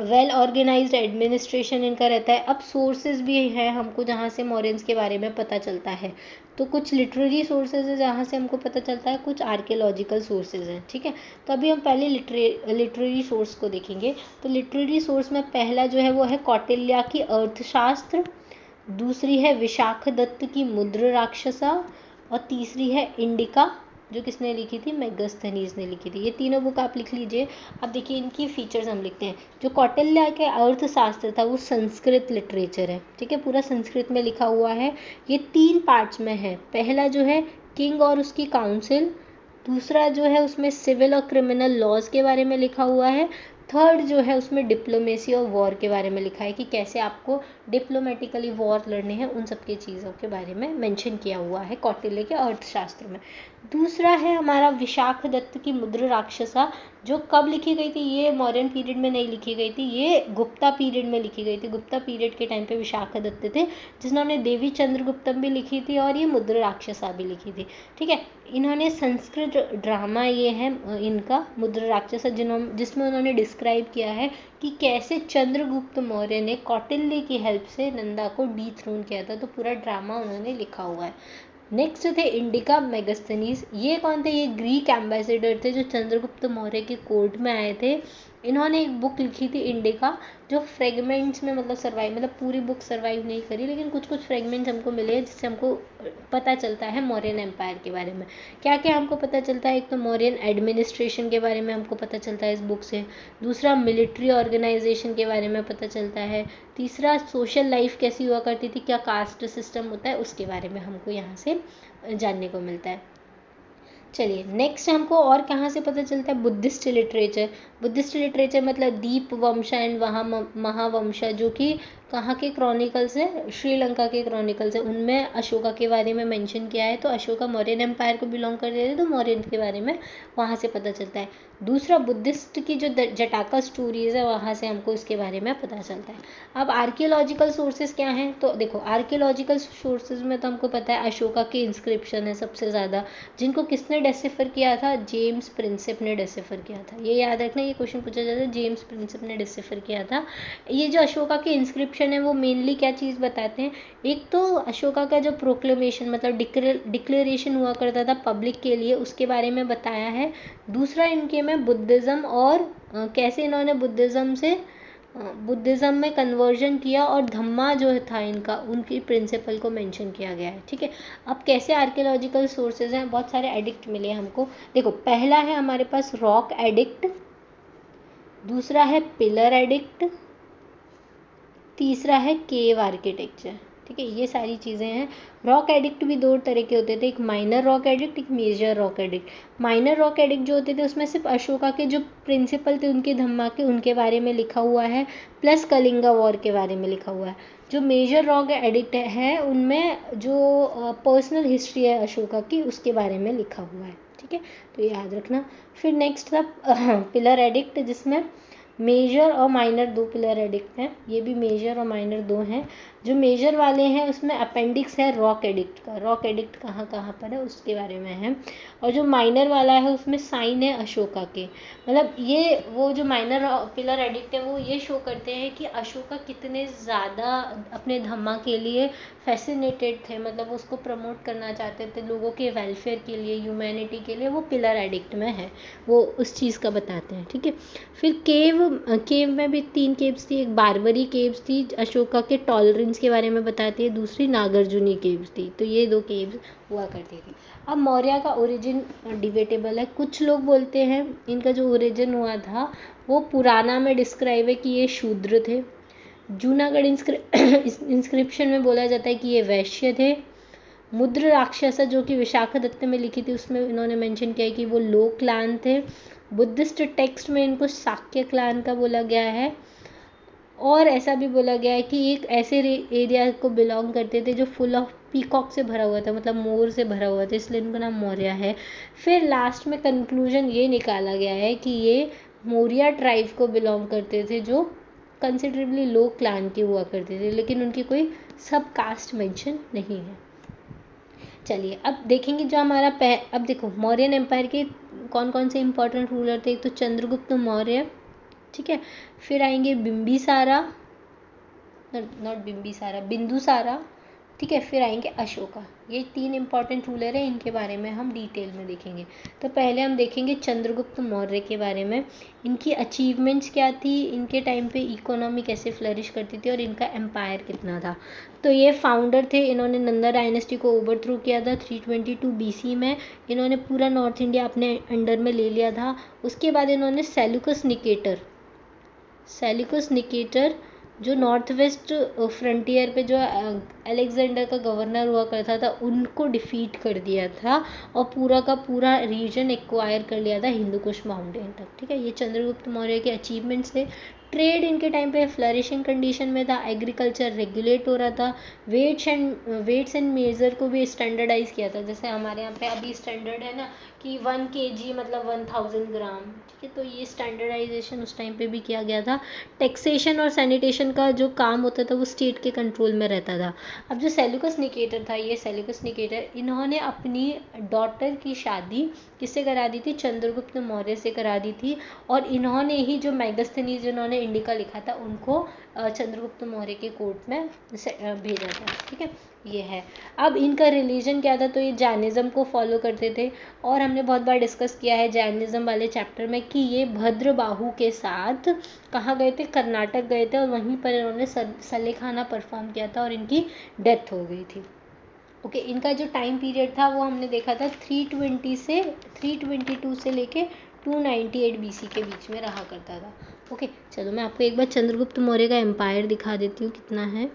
वेल ऑर्गेनाइज्ड एडमिनिस्ट्रेशन इनका रहता है। अब सोर्सेज भी हैं हमको जहाँ से मौर्यंस के बारे में पता चलता है, तो कुछ लिटरेरी सोर्सेज है जहाँ से हमको पता चलता है, कुछ आर्कियोलॉजिकल सोर्सेज हैं, ठीक है। तो अभी हम पहले लिटरेरी सोर्स को देखेंगे। तो लिटरेरी सोर्स में पहला जो है वो है कौटिल्या की अर्थशास्त्र, दूसरी है विशाखदत्त की मुद्र राक्षसा और तीसरी है इंडिका, जो किसने लिखी थी, मेगस्थनीज ने लिखी थी। ये तीनों बुक आप लिख लीजिए। अब देखिए इनकी फीचर्स हम लिखते हैं। जो कौटिल्या के अर्थशास्त्र था वो संस्कृत लिटरेचर है, ठीक है, पूरा संस्कृत में लिखा हुआ है। ये 3 पार्ट्स में है। पहला जो है किंग और उसकी काउंसिल, दूसरा जो है उसमें सिविल और क्रिमिनल लॉज के बारे में लिखा हुआ है, थर्ड जो है उसमें डिप्लोमेसी और वॉर के बारे में लिखा है कि कैसे आपको डिप्लोमेटिकली वॉर लड़ने हैं, उन सब की चीज़ों के बारे में मेंशन किया हुआ है कौटिल्य के अर्थशास्त्र में। दूसरा है हमारा विशाखदत्त की मुद्र राक्षसा, जो कब लिखी गई थी, ये मौर्यन पीरियड में नहीं लिखी गई थी, ये गुप्ता पीरियड में लिखी गई थी। गुप्ता पीरियड के टाइम पे विशाखदत्त थे जिन्होंने देवी चंद्रगुप्तम भी लिखी थी और ये मुद्र राक्षसा भी लिखी थी, ठीक है। इन्होंने संस्कृत ड्रामा, ये है इनका मुद्र राक्षसा, जिसमें उन्होंने डिस्क्राइब किया है कि कैसे चंद्रगुप्त मौर्य ने कौटिल्य की हेल्प से नंदा को डीथ्रोन किया था। तो पूरा ड्रामा उन्होंने लिखा हुआ है। नेक्स्ट थे इंडिका मेगस्थनीज। ये कौन थे, ये ग्रीक एम्बेसडर थे जो चंद्रगुप्त मौर्य के कोर्ट में आए थे। इन्होंने एक बुक लिखी थी इंडिका, जो फ्रेगमेंट्स में मतलब पूरी बुक सर्वाइव नहीं करी, लेकिन कुछ कुछ फ्रेगमेंट्स हमको मिले हैं जिससे हमको पता चलता है मौर्यन एम्पायर के बारे में। क्या क्या हमको पता चलता है, एक तो मौर्यन एडमिनिस्ट्रेशन के बारे में हमको पता चलता है इस बुक से, दूसरा मिलिट्री ऑर्गेनाइजेशन के बारे में पता चलता है, तीसरा सोशल लाइफ कैसी हुआ करती थी, क्या कास्ट सिस्टम होता है, उसके बारे में हमको यहाँ से जानने को मिलता है। चलिए नेक्स्ट हमको और कहाँ से पता चलता है, बुद्धिस्ट लिटरेचर। बुद्धिस्ट लिटरेचर मतलब दीप वंश एंड महावंशा, जो कि कहाँ के क्रॉनिकल्स है, श्रीलंका के क्रॉनिकल्स है, उनमें अशोका के बारे में मेंशन किया है। तो अशोका मौर्यन एम्पायर को बिलोंग करते थे, तो मौर्यन के बारे में वहाँ से पता चलता है। दूसरा बुद्धिस्ट की जो जटाका स्टोरीज है, वहाँ से हमको इसके बारे में पता चलता है। अब आर्कियोलॉजिकल सोर्सेज क्या हैं, तो देखो आर्कियोलॉजिकल सोर्सेज में तो हमको पता है अशोका के इंस्क्रिप्शन है सबसे ज़्यादा, जिनको किसने डेसिफर किया था, जेम्स प्रिंसेप ने डेसिफर किया था। ये याद रखना, ये क्वेश्चन पूछा जाता है, जेम्स प्रिंसेप ने डेसिफर किया था। ये जो अशोका के इंस्क्रिप्शन है वो मेनली क्या चीज़ बताते हैं, एक तो अशोका का जो प्रोक्लेमेशन मतलब डिक्लेरेशन हुआ करता था पब्लिक के लिए, उसके बारे में बताया है। दूसरा इनके में बुद्धिज़्म और कैसे इन्होंने बुद्धिज़्म में कन्वर्जन किया, और धम्मा जो था इनका, उनकी प्रिंसिपल को मेंशन किया गया है। ठीक है, अब कैसे आर्कियोलॉजिकल सोर्सेज हैं, बहुत सारे एडिक्ट मिले हमको। देखो पहला है हमारे पास रॉक एडिक्ट, दूसरा है पिलर एडिक्ट, तीसरा है केव आर्किटेक्चर। ठीक है, ये सारी चीज़ें हैं। रॉक एडिक्ट भी दो तरह के होते थे, एक माइनर रॉक एडिक्ट, एक major rock edict. Minor rock edict जो होते थे उसमें सिर्फ अशोका के जो प्रिंसिपल थे उनके धम्मा के, उनके बारे में लिखा हुआ है, प्लस कलिंगा वॉर के बारे में लिखा हुआ है। जो मेजर रॉक एडिक्ट है उनमें जो पर्सनल हिस्ट्री है अशोका की, उसके बारे में लिखा हुआ है। ठीक है, तो ये याद रखना। फिर नेक्स्ट था पिलर एडिक्ट, जिसमें मेजर और माइनर दो पिलर एडिक्ट हैं, ये भी मेजर और माइनर दो हैं। जो मेजर वाले हैं उसमें अपेंडिक्स है रॉक एडिक्ट का, रॉक एडिक्ट कहाँ कहाँ पर है उसके बारे में है। और जो माइनर वाला है उसमें साइन है अशोका के, मतलब ये वो जो माइनर पिलर एडिक्ट है वो ये शो करते हैं कि अशोका कितने ज़्यादा अपने धम्मा के लिए फैसिनेटेड थे, मतलब उसको प्रमोट करना चाहते थे लोगों के वेलफेयर के लिए, ह्यूमैनिटी के लिए, वो पिलर एडिक्ट में है, वो उस चीज़ का बताते हैं। ठीक है, फिर केव में भी 3 केव्स थी, एक बारबरी केव्स थी अशोका के टॉलरेंस के बारे में बताती है, दूसरी नागार्जुनी केव्स थी। तो ये 2 केव्स हुआ करती थी। अब मौर्य का ओरिजिन डिबेटेबल है, कुछ लोग बोलते हैं इनका जो ओरिजिन हुआ था वो पुराना में डिस्क्राइब है कि ये शूद्र थे। जूनागढ़ इंस्क्रिप्शन में बोला जाता है कि ये वैश्य थे। मुद्र राक्षसा जो कि विशाखादत्त में लिखी थी उसमें इन्होंने मेंशन किया है कि वो लो क्लान थे। बुद्धिस्ट टेक्स्ट में इनको शाक्य क्लान का बोला गया है, और ऐसा भी बोला गया है कि एक ऐसे एरिया को बिलोंग करते थे जो फुल ऑफ पीकॉक से भरा हुआ था, मतलब मोर से भरा हुआ था, इसलिए इनका नाम मौर्य है। फिर लास्ट में कंक्लूजन ये निकाला गया है कि ये मौर्य ट्राइब को बिलोंग करते थे, जो कंसिडरेबली लो क्लान के हुआ करते थे, लेकिन उनकी कोई सब कास्ट मेंशन नहीं है। चलिए अब देखेंगे जो हमारा अब देखो मौर्यन एम्पायर के कौन कौन से इंपॉर्टेंट रूलर थे। एक तो चंद्रगुप्त मौर्य, ठीक है, फिर आएंगे बिंबिसारा, नॉट बिंबिसारा, बिंदुसारा, ठीक है, फिर आएंगे अशोका। ये 3 इंपॉर्टेंट रूलर हैं, इनके बारे में हम डिटेल में देखेंगे। तो पहले हम देखेंगे चंद्रगुप्त मौर्य के बारे में, इनकी अचीवमेंट्स क्या थी, इनके टाइम पे इकोनॉमी कैसे फ्लरिश करती थी, और इनका एम्पायर कितना था। तो ये फाउंडर थे, इन्होंने नंदा डायनेस्टी को ओवरथ्रो किया था 322 BC में। इन्होंने पूरा नॉर्थ इंडिया अपने अंडर में ले लिया था। उसके बाद इन्होंने सेल्यूकस निकेटर जो नॉर्थ वेस्ट फ्रंटियर पे जो अलेक्जेंडर का गवर्नर हुआ करता था, उनको डिफीट कर दिया था, और पूरा का पूरा रीजन एक्वायर कर लिया था हिंदू कुश माउंटेन तक। ठीक है, ये चंद्रगुप्त मौर्य के अचीवमेंट्स थे। ट्रेड इनके टाइम पे फ्लरिशिंग कंडीशन में था, एग्रीकल्चर रेगुलेट हो रहा था, वेट्स एंड मेजर को भी स्टैंडर्डाइज किया था। जैसे हमारे यहाँ पे अभी स्टैंडर्ड है ना कि 1 kg मतलब 1000 ग्राम। ठीक है, तो ये स्टैंडर्डाइजेशन उस टाइम पे भी किया गया था। टैक्सेशन और सैनिटेशन का जो काम होता था वो स्टेट के कंट्रोल में रहता था। अब जो सेल्यूकस निकेटर था, ये सेल्यूकस निकेटर, इन्होंने अपनी डॉटर की शादी किससे करा दी थी, चंद्रगुप्त मौर्य से करा दी थी, और इन्होंने ही जो मैगस्थनीज जिन्होंने इंडिका लिखा था उनको चंद्रगुप्त मौर्य के कोर्ट में भेजा था। ठीक है, ये है। अब इनका रिलीजन क्या था, तो ये जैनिज्म को फॉलो करते थे, और हमने बहुत बार डिस्कस किया है जैनिज्म वाले चैप्टर में कि ये भद्रबाहु के साथ कहाँ गए थे, कर्नाटक गए थे, और वहीं पर इन्होंने सलेखाना परफॉर्म किया था और इनकी डेथ हो गई थी। ओके, इनका जो टाइम पीरियड था वो हमने देखा था 322 से लेके 298 BC के बीच में रहा करता था। ओके, चलो मैं आपको एक बार चंद्रगुप्त मौर्य का एम्पायर दिखा देती हूँ कितना है।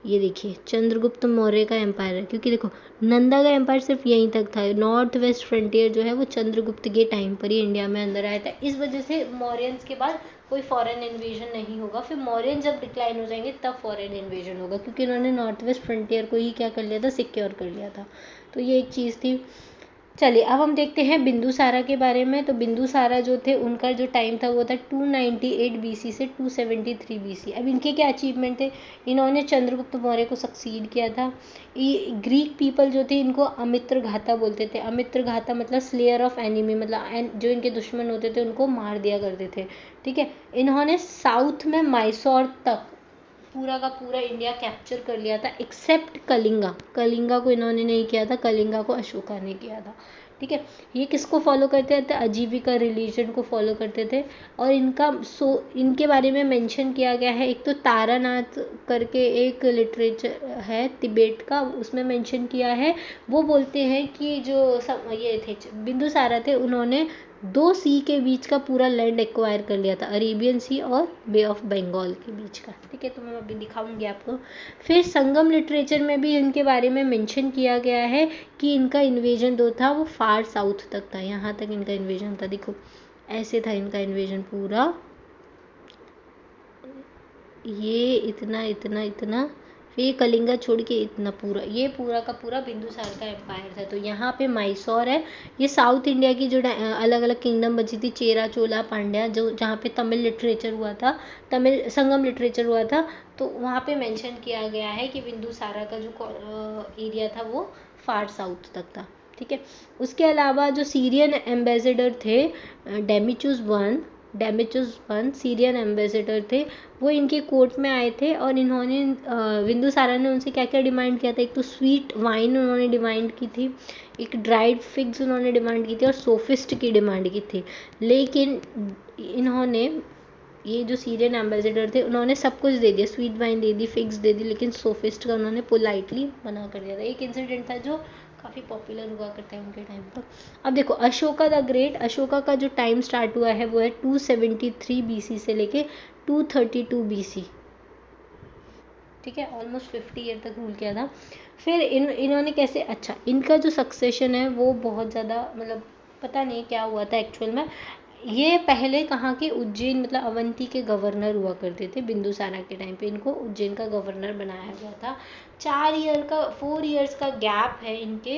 ये देखिए चंद्रगुप्त मौर्य का एम्पायर है, क्योंकि देखो नंदा का एम्पायर सिर्फ यहीं तक था, नॉर्थ वेस्ट फ्रंटियर जो है वो चंद्रगुप्त के टाइम पर ही इंडिया में अंदर आया था। इस वजह से मौर्यंस के बाद कोई फॉरेन इन्वेजन नहीं होगा, फिर मौर्यन जब डिक्लाइन हो जाएंगे तब फॉरेन इन्वेजन होगा, क्योंकि इन्होंने नॉर्थ वेस्ट फ्रंटियर को ही क्या कर लिया था, सिक्योर कर लिया था। तो ये एक चीज़ थी। चलिए अब हम देखते हैं बिंदुसारा के बारे में। तो बिंदुसारा जो थे उनका जो टाइम था वो था 298 बीसी से 273 बीसी। अब इनके क्या अचीवमेंट थे, इन्होंने चंद्रगुप्त मौर्य को सक्सीड किया था। ये ग्रीक पीपल जो थे इनको अमित्र घाता बोलते थे। अमित्र घाता मतलब स्लेयर ऑफ एनिमी, मतलब जो इनके दुश्मन होते थे उनको मार दिया करते थे। ठीक है, इन्होंने साउथ में मैसूर तक पूरा का पूरा इंडिया कैप्चर कर लिया था, एक्सेप्ट कलिंगा। कलिंगा को इन्होंने नहीं किया था, कलिंगा को अशोका ने किया था। ठीक है, ये किसको फॉलो करते थे, अजीविका रिलीजन को फॉलो करते थे। और इनके बारे में मेंशन किया गया है, एक तो तारानाथ करके एक लिटरेचर है तिब्बत का, उसमें मेंशन किया है। वो बोलते हैं कि जो सब ये थे बिंदुसारा थे, उन्होंने 2 सी के बीच का पूरा लैंड एक्वायर कर लिया था, अरेबियन सी और बे ऑफ बंगाल के बीच का। ठीक है, तो मैं अभी दिखाऊंगी आपको। फिर संगम लिटरेचर में भी इनके बारे में मेंशन किया गया है कि इनका इन्वेजन जो था वो फार साउथ तक था, यहाँ तक इनका इन्वेजन था। देखो ऐसे था इनका इन्वेजन पूरा, ये इतना इतना इतना, फिर कलिंगा छोड़ के इतना पूरा, ये पूरा का पूरा बिंदुसार का एम्पायर था। तो यहाँ पे मैसूर है, ये साउथ इंडिया की जो अलग अलग किंगडम बची थी, चेरा चोला पांड्या, जो जहाँ पे तमिल लिटरेचर हुआ था, तमिल संगम लिटरेचर हुआ था, तो वहाँ पे मेंशन किया गया है कि बिंदुसारा का जो एरिया था वो फार साउथ तक था। ठीक है, उसके अलावा जो सीरियन एम्बेसडर थे डेमिचुस वन सीरियन एम्बेसडर थे, वो इनके कोर्ट में आए थे और इन्होंने बिंदुसारा ने उनसे क्या क्या डिमांड किया था। एक तो स्वीट वाइन उन्होंने डिमांड की थी, एक ड्राइड फिग्स उन्होंने डिमांड की थी और सोफिस्ट की डिमांड की थी। लेकिन इन्होंने, ये जो सीरियन एम्बेसडर थे, उन्होंने सब कुछ दे दिया, स्वीट वाइन दे दी, फिग्स दे दी, लेकिन सोफिस्ट का उन्होंने पोलाइटली मना कर दिया था। एक इंसिडेंट था जो काफ़ी पॉपुलर हुआ करता है उनके टाइम पर। अब देखो अशोका द ग्रेट, अशोका का जो टाइम स्टार्ट हुआ है वो है 273 बीसी से लेके 232 बीसी। ठीक है, ऑलमोस्ट 50 ईयर तक रूल किया था। फिर इन्होंने कैसे, अच्छा इनका जो सक्सेशन है वो बहुत ज़्यादा, मतलब पता नहीं क्या हुआ था एक्चुअल में। ये पहले कहाँ के, उज्जैन मतलब अवंती के गवर्नर हुआ करते थे। बिंदुसारा के टाइम पे इनको उज्जैन का गवर्नर बनाया गया था। 4 ईयर्स का गैप है इनके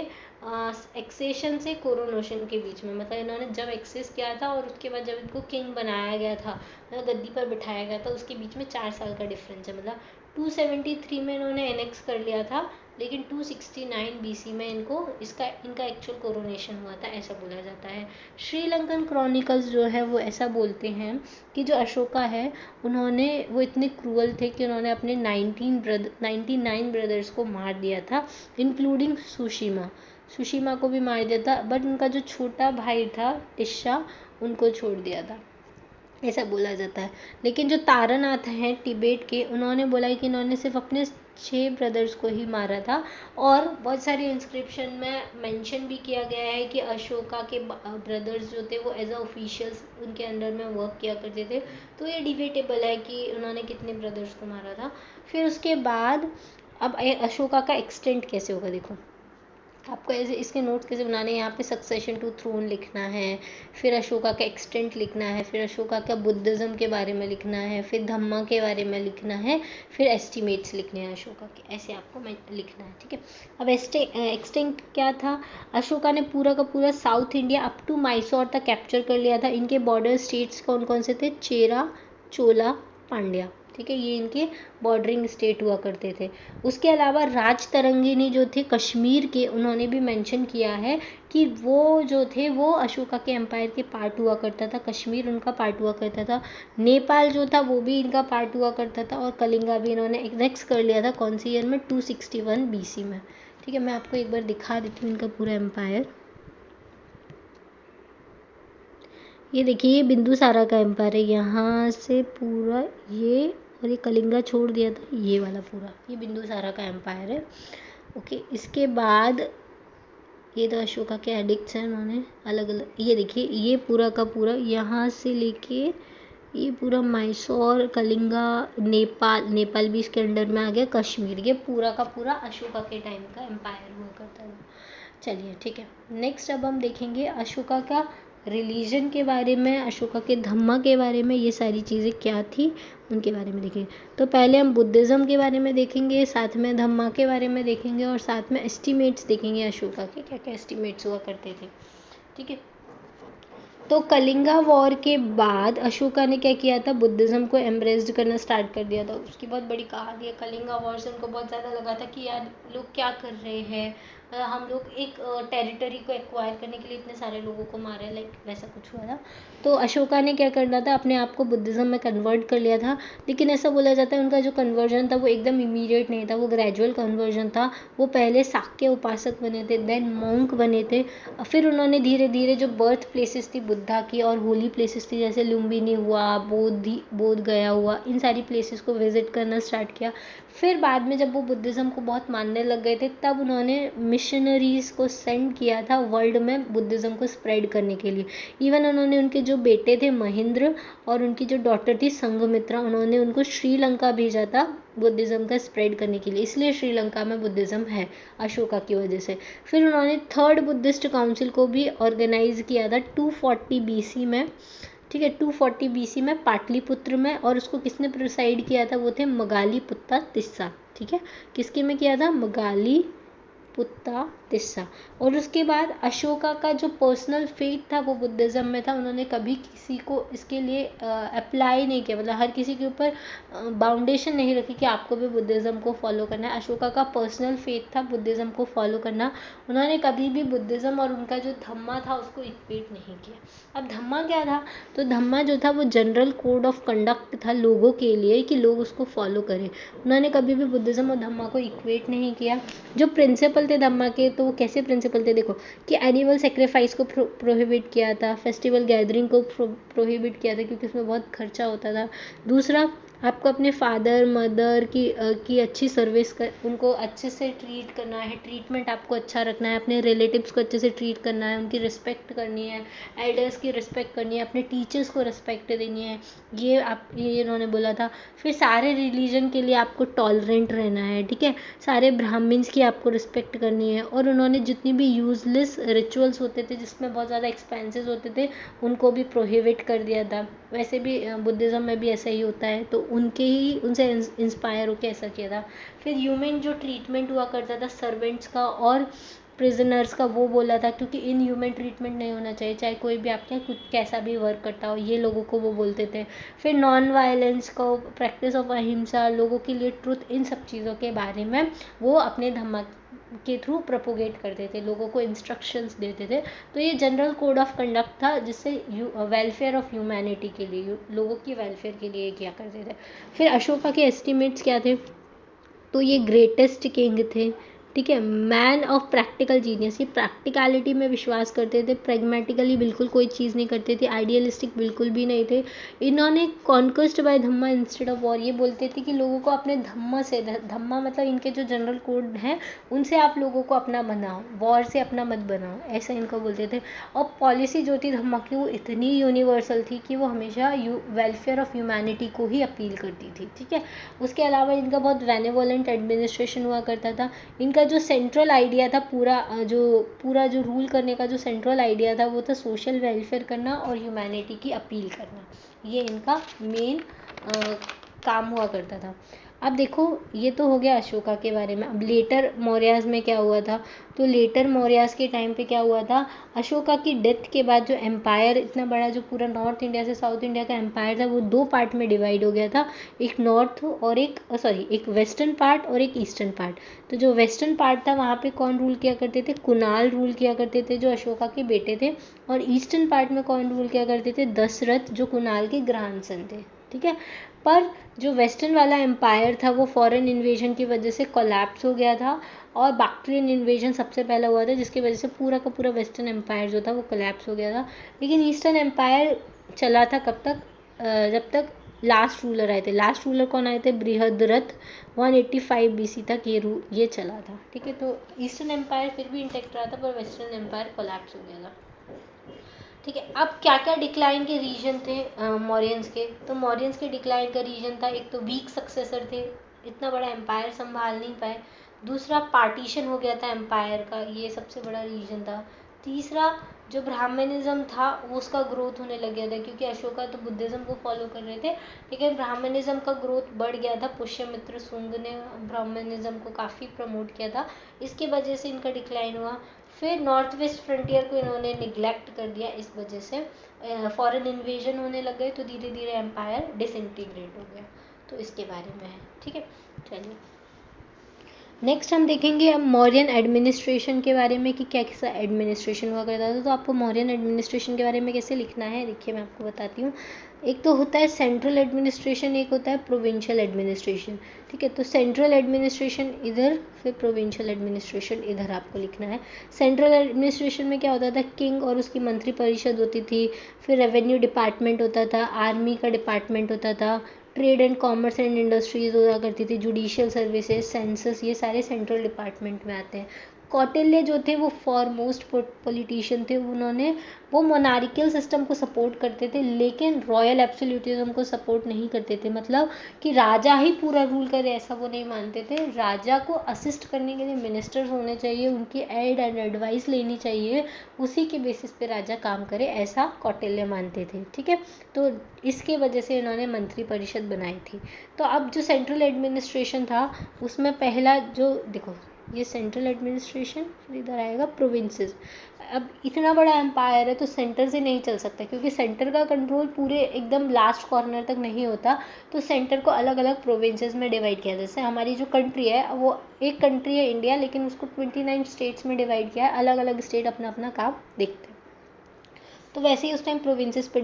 एक्सेशन से कोरोनेशन के बीच में, मतलब इन्होंने जब एक्सेस किया था और उसके बाद जब इनको किंग बनाया गया था, मतलब गद्दी पर बिठाया गया था, उसके बीच में 4 साल का डिफरेंस है। मतलब 273 में इन्होंने एनेक्स कर लिया था, लेकिन 269 बीसी में इनका एक्चुअल कोरोनेशन हुआ था, ऐसा बोला जाता है। श्रीलंकन क्रॉनिकल्स जो है वो ऐसा बोलते हैं कि जो अशोका है उन्होंने, वो इतने क्रूअल थे कि उन्होंने अपने 99 ब्रदर्स को मार दिया था, इंक्लूडिंग सुशीमा को भी मार दिया था, बट उनका जो छोटा भाई था टिस्सा, उनको छोड़ दिया था, ऐसा बोला जाता है। लेकिन जो तारानाथ हैं तिब्बत के, उन्होंने बोला है कि इन्होंने सिर्फ अपने 6 ब्रदर्स को ही मारा था। और बहुत सारी इंस्क्रिप्शन में मेंशन भी किया गया है कि अशोका के ब्रदर्स जो थे वो एज अ ऑफिशियल्स उनके अंडर में वर्क किया करते थे। तो ये डिबेटेबल है कि उन्होंने कितने ब्रदर्स को मारा था। फिर उसके बाद अब अशोका का एक्सटेंट कैसे होगा, देखो आपको ऐसे इसके नोट्स कैसे बनाने हैं। यहाँ पे सक्सेशन टू थ्रोन लिखना है, फिर अशोका का एक्सटेंट लिखना है, फिर अशोका का बुद्धिज़्म के बारे में लिखना है, फिर धम्मा के बारे में लिखना है, फिर एस्टिमेट्स लिखने हैं अशोका के, ऐसे आपको लिखना है। ठीक है, अब एक्सटेंट क्या था, अशोका ने पूरा का पूरा South India up to Mysore तक कैप्चर कर लिया था। इनके बॉर्डर स्टेट्स कौन कौन से थे, चेरा चोला पांड्या। ठीक है, ये इनके बॉर्डरिंग स्टेट हुआ करते थे। उसके अलावा राजतरंगिणी जो थे कश्मीर के, उन्होंने भी मेंशन किया है कि वो जो थे वो अशोका के एम्पायर के पार्ट हुआ करता था, कश्मीर उनका पार्ट हुआ करता था। नेपाल जो था वो भी इनका पार्ट हुआ करता था, और कलिंगा भी इन्होंने एनेक्स कर लिया था, कौन सी ईयर में, 261 बीसी में। ठीक है, मैं आपको एक बार दिखा देती हूँ इनका पूरा एम्पायर। ये देखिए, ये बिंदुसारा का एम्पायर है, यहाँ से पूरा ये, और ये कलिंगा छोड़ दिया था, ये वाला पूरा, ये बिंदुसारा का एम्पायर है। ओके, इसके बाद ये तो अशोका के एडिक्ट्स हैं, उन्होंने अलग अलग, ये देखिए ये पूरा का पूरा यहाँ से लेके ये पूरा मैसूर, कलिंगा, नेपाल भी इसके अंडर में आ गया, कश्मीर, ये पूरा का पूरा अशोका के टाइम का एम्पायर हुआ करता था। चलिए ठीक है, नेक्स्ट अब हम देखेंगे अशोका का रिलीजन के बारे में, अशोका के धम्मा के बारे में, ये सारी चीज़ें क्या थी उनके बारे में देखेंगे। तो पहले हम बुद्धिज़्म के बारे में देखेंगे, साथ में धम्मा के बारे में देखेंगे, और साथ में एस्टिमेट्स देखेंगे अशोका के क्या क्या एस्टिमेट्स हुआ करते थे। ठीक है, तो कलिंगा वॉर के बाद अशोका ने क्या किया था, बुद्धिज़्म को एम्ब्रेस्ड करना स्टार्ट कर दिया था। उसकी बहुत बड़ी कहानी है। कलिंगा वॉर से उनको बहुत ज़्यादा लगा था कि यार लोग क्या कर रहे हैं, हम लोग एक टेरिटरी को एक्वायर करने के लिए इतने सारे लोगों को मारे, लाइक वैसा कुछ हुआ था। तो अशोका ने क्या करना था, अपने आप को बुद्धिज़्म में कन्वर्ट कर लिया था। लेकिन ऐसा बोला जाता है उनका जो कन्वर्जन था वो एकदम इमीडिएट नहीं था, वो ग्रेजुअल कन्वर्जन था। वो पहले शाक्य उपासक बने थे, देन मॉन्क बने थे, फिर उन्होंने धीरे धीरे जो बर्थ प्लेसेस थी बुद्धा की और होली प्लेसेस थी, जैसे लुम्बिनी हुआ, बोध गया हुआ, इन सारी प्लेसेस को विजिट करना स्टार्ट किया। फिर बाद में जब वो बुद्धिज़्म को बहुत मानने लग गए थे, तब उन्होंने मिशनरीज को सेंड किया था वर्ल्ड में बुद्धिज़्म को स्प्रेड करने के लिए। इवन उन्होंने उनके जो बेटे थे महेंद्र और उनकी जो डॉटर थी संघमित्रा, उन्होंने उनको श्रीलंका भेजा था बुद्धिज़्म का स्प्रेड करने के लिए, इसलिए श्रीलंका में बुद्धिज़्म है अशोका की वजह से। फिर उन्होंने थर्ड बुद्धिस्ट काउंसिल को भी ऑर्गेनाइज किया था 240 BC में। ठीक है, 240 BC में पाटलिपुत्र में, और उसको किसने प्रिसाइड किया था, वो थे मगालीपुत्ता तिस्सा। ठीक है, किसके में किया था, मगाली पुत्ता तिस्सा। और उसके बाद अशोका का जो पर्सनल फेथ था वो बुद्धिज़्म में था। उन्होंने कभी किसी को इसके लिए अप्लाई नहीं किया, मतलब हर किसी के ऊपर बाउंडेशन नहीं रखी कि आपको भी बुद्धिज़्म को फॉलो करना है। अशोका का पर्सनल फेथ था बुद्धिज़्म को फॉलो करना। उन्होंने कभी भी बुद्धिज़्म और उनका जो धम्मा था उसको इक्वेट नहीं किया। अब धम्मा क्या था, तो धम्मा जो था वो जनरल कोड ऑफ कंडक्ट था लोगों के लिए कि लोग उसको फॉलो करें। उन्होंने कभी भी बुद्धिज़्म और धम्मा को इक्वेट नहीं किया। जो प्रिंसिपल थे धम्मा के, तो वो कैसे प्रिंसिपल थे, देखो कि एनिमल सेक्रीफाइस को प्रोहिबिट किया था, फेस्टिवल गैदरिंग को प्रोहिबिट किया था क्योंकि उसमें बहुत खर्चा होता था। दूसरा, आपको अपने फादर मदर की अच्छी सर्विस कर, उनको अच्छे से ट्रीट करना है, ट्रीटमेंट आपको अच्छा रखना है, अपने रिलेटिव्स को अच्छे से ट्रीट करना है, उनकी रिस्पेक्ट करनी है, एल्डर्स की रिस्पेक्ट करनी है, अपने टीचर्स को रिस्पेक्ट देनी है, ये इन्होंने बोला था। फिर सारे रिलीजन के लिए आपको टॉलरेंट रहना है। ठीक है, सारे ब्राह्मण्स की आपको रिस्पेक्ट करनी है, और उन्होंने जितनी भी यूजलेस रिचुअल्स होते थे जिसमें बहुत ज़्यादा एक्सपेंसेस होते थे उनको भी प्रोहिबिट कर दिया था। वैसे भी बुद्धिज़्म में भी ऐसा ही होता है, तो उनसे इंस्पायर होकर ऐसा किया था। फिर ह्यूमन जो ट्रीटमेंट हुआ करता था सर्वेंट्स का और प्रिजनर्स का, वो बोला था क्योंकि इन ह्यूमन ट्रीटमेंट नहीं होना चाहिए, चाहे कोई भी आपके यहाँ कुछ कैसा भी वर्क करता हो, ये लोगों को वो बोलते थे। फिर नॉन वायलेंस को, प्रैक्टिस ऑफ अहिंसा, लोगों के लिए ट्रुथ, इन सब चीज़ों के बारे में वो अपने धम्मा के थ्रू प्रोपोगेट करते थे, लोगों को इंस्ट्रक्शंस देते थे। तो ये जनरल कोड ऑफ कंडक्ट था जिससे वेलफेयर ऑफ ह्यूमैनिटी के लिए, लोगों की वेलफेयर के लिए किया करते थे। फिर अशोका के एस्टिमेट्स क्या थे, तो ये ग्रेटेस्ट किंग थे। ठीक है, मैन ऑफ प्रैक्टिकल जीनियस, ये प्रैक्टिकलिटी में विश्वास करते थे, प्रैग्मेटिकली बिल्कुल कोई चीज़ नहीं करते थे, आइडियलिस्टिक बिल्कुल भी नहीं थे। इन्होंने conquest by dhamma instead of war, ये बोलते थे कि लोगों को अपने धम्मा से, धम्मा मतलब इनके जो जनरल कोड हैं उनसे आप लोगों को अपना बनाओ, वॉर से अपना मत बनाओ, ऐसा इनको बोलते थे। और पॉलिसी जो थी धम्मा की वो इतनी यूनिवर्सल थी कि वो हमेशा वेलफेयर ऑफ ह्यूमैनिटी को ही अपील करती थी। ठीक है, उसके अलावा इनका बहुत बेनेवोलेंट एडमिनिस्ट्रेशन हुआ करता था। इनका जो सेंट्रल आइडिया था, पूरा जो रूल करने का जो सेंट्रल आइडिया था वो था सोशल वेलफेयर करना और ह्यूमैनिटी की अपील करना, ये इनका मेन काम हुआ करता था। अब देखो, ये तो हो गया अशोका के बारे में। अब लेटर मौर्याज में क्या हुआ था, तो लेटर मौर्याज के टाइम पे क्या हुआ था, अशोका की डेथ के बाद जो एम्पायर इतना बड़ा, जो पूरा नॉर्थ इंडिया से साउथ इंडिया का एम्पायर था, वो दो पार्ट में डिवाइड हो गया था, एक नॉर्थ और एक वेस्टर्न पार्ट और एक ईस्टर्न पार्ट। तो जो वेस्टर्न पार्ट था वहाँ पे कौन रूल किया करते थे, कुणाल रूल किया करते थे जो अशोका के बेटे थे, और ईस्टर्न पार्ट में कौन रूल किया करते थे, दशरथ जो कुणाल के ग्रैंडसन थे। ठीक है, पर जो वेस्टर्न वाला एम्पायर था वो फॉरेन इन्वेजन की वजह से कोलैप्स हो गया था, और बैक्ट्रियन इन्वेजन सबसे पहला हुआ था जिसकी वजह से पूरा का पूरा वेस्टर्न एम्पायर जो था वो कोलैप्स हो गया था। लेकिन ईस्टर्न एम्पायर चला था कब तक, जब तक लास्ट रूलर आए थे। लास्ट रूलर कौन आए थे, बृहद्रथ, 185 BC तक ये चला था। ठीक है, तो ईस्टर्न एम्पायर फिर भी इंटैक्ट रहा था, पर वेस्टर्न एम्पायर कोलैप्स हो गया था। ठीक है। अब क्या क्या डिक्लाइन के रीजन थे मौर्यंस के, तो मौर्यंस के डिक्लाइन का रीजन था, एक तो वीक सक्सेसर थे, इतना बड़ा एम्पायर संभाल नहीं पाए। दूसरा पार्टीशन हो गया था एम्पायर का, ये सबसे बड़ा रीजन था। तीसरा जो ब्राह्मणिज्म था उसका ग्रोथ होने लग गया था, क्योंकि अशोका तो बुद्धिज्म को फॉलो कर रहे थे, लेकिन ब्राह्मणिज्म का ग्रोथ बढ़ गया था। पुष्यमित्र शुंग ने ब्राह्मणिज्म को काफ़ी प्रमोट किया था, इसकी वजह से इनका डिक्लाइन हुआ। फिर नॉर्थ वेस्ट फ्रंटियर को इन्होंने निगलेक्ट कर दिया, इस वजह से फॉरेन इन्वेजन होने लग गए, तो धीरे धीरे एम्पायर डिसइंटीग्रेट हो गया। तो इसके बारे में है, ठीक है। चलिए नेक्स्ट हम देखेंगे अब मौर्यन एडमिनिस्ट्रेशन के बारे में कि क्या कैसा एडमिनिस्ट्रेशन हुआ करता था। तो आपको मौर्यन एडमिनिस्ट्रेशन के बारे में कैसे लिखना है, देखिए मैं आपको बताती हूँ। एक तो होता है सेंट्रल एडमिनिस्ट्रेशन, एक होता है प्रोविंशियल एडमिनिस्ट्रेशन, ठीक है। तो सेंट्रल एडमिनिस्ट्रेशन इधर, फिर प्रोविंशियल एडमिनिस्ट्रेशन इधर आपको लिखना है। सेंट्रल एडमिनिस्ट्रेशन में क्या होता था, किंग और उसकी मंत्री परिषद होती थी, फिर रेवेन्यू डिपार्टमेंट होता था, आर्मी का डिपार्टमेंट होता था, trade and commerce and industries हुआ करती थी, जुडिशियल सर्विसेज, सेंसस, ये सारे सेंट्रल डिपार्टमेंट में आते हैं। कौटिल्य जो थे वो फॉरमोस्ट पॉलिटिशियन थे, उन्होंने वो मोनार्कियल सिस्टम को सपोर्ट करते थे, लेकिन रॉयल एब्सोल्यूटिज्म को सपोर्ट नहीं करते थे। मतलब कि राजा ही पूरा रूल करे ऐसा वो नहीं मानते थे। राजा को असिस्ट करने के लिए मिनिस्टर्स होने चाहिए, उनकी एड एंड एडवाइस लेनी चाहिए, उसी के बेसिस पे राजा काम करे, ऐसा कौटिल्य मानते थे, ठीक है। तो इसके वजह से इन्होंने मंत्री परिषद बनाई थी। तो अब जो सेंट्रल एडमिनिस्ट्रेशन था उसमें पहला जो देखो, ये सेंट्रल एडमिनिस्ट्रेशन, फिर इधर आएगा प्रोविंसेस। अब इतना बड़ा एम्पायर है तो सेंटर से नहीं चल सकता, क्योंकि सेंटर का कंट्रोल पूरे एकदम लास्ट कॉर्नर तक नहीं होता। तो सेंटर को अलग अलग प्रोविंसेस में डिवाइड किया, जैसे हमारी जो कंट्री है वो एक कंट्री है इंडिया, लेकिन उसको 29 स्टेट्स में डिवाइड किया है, अलग अलग स्टेट अपना अपना काम देखते हैं। तो वैसे ही उस टाइम प्रोविंसेस पे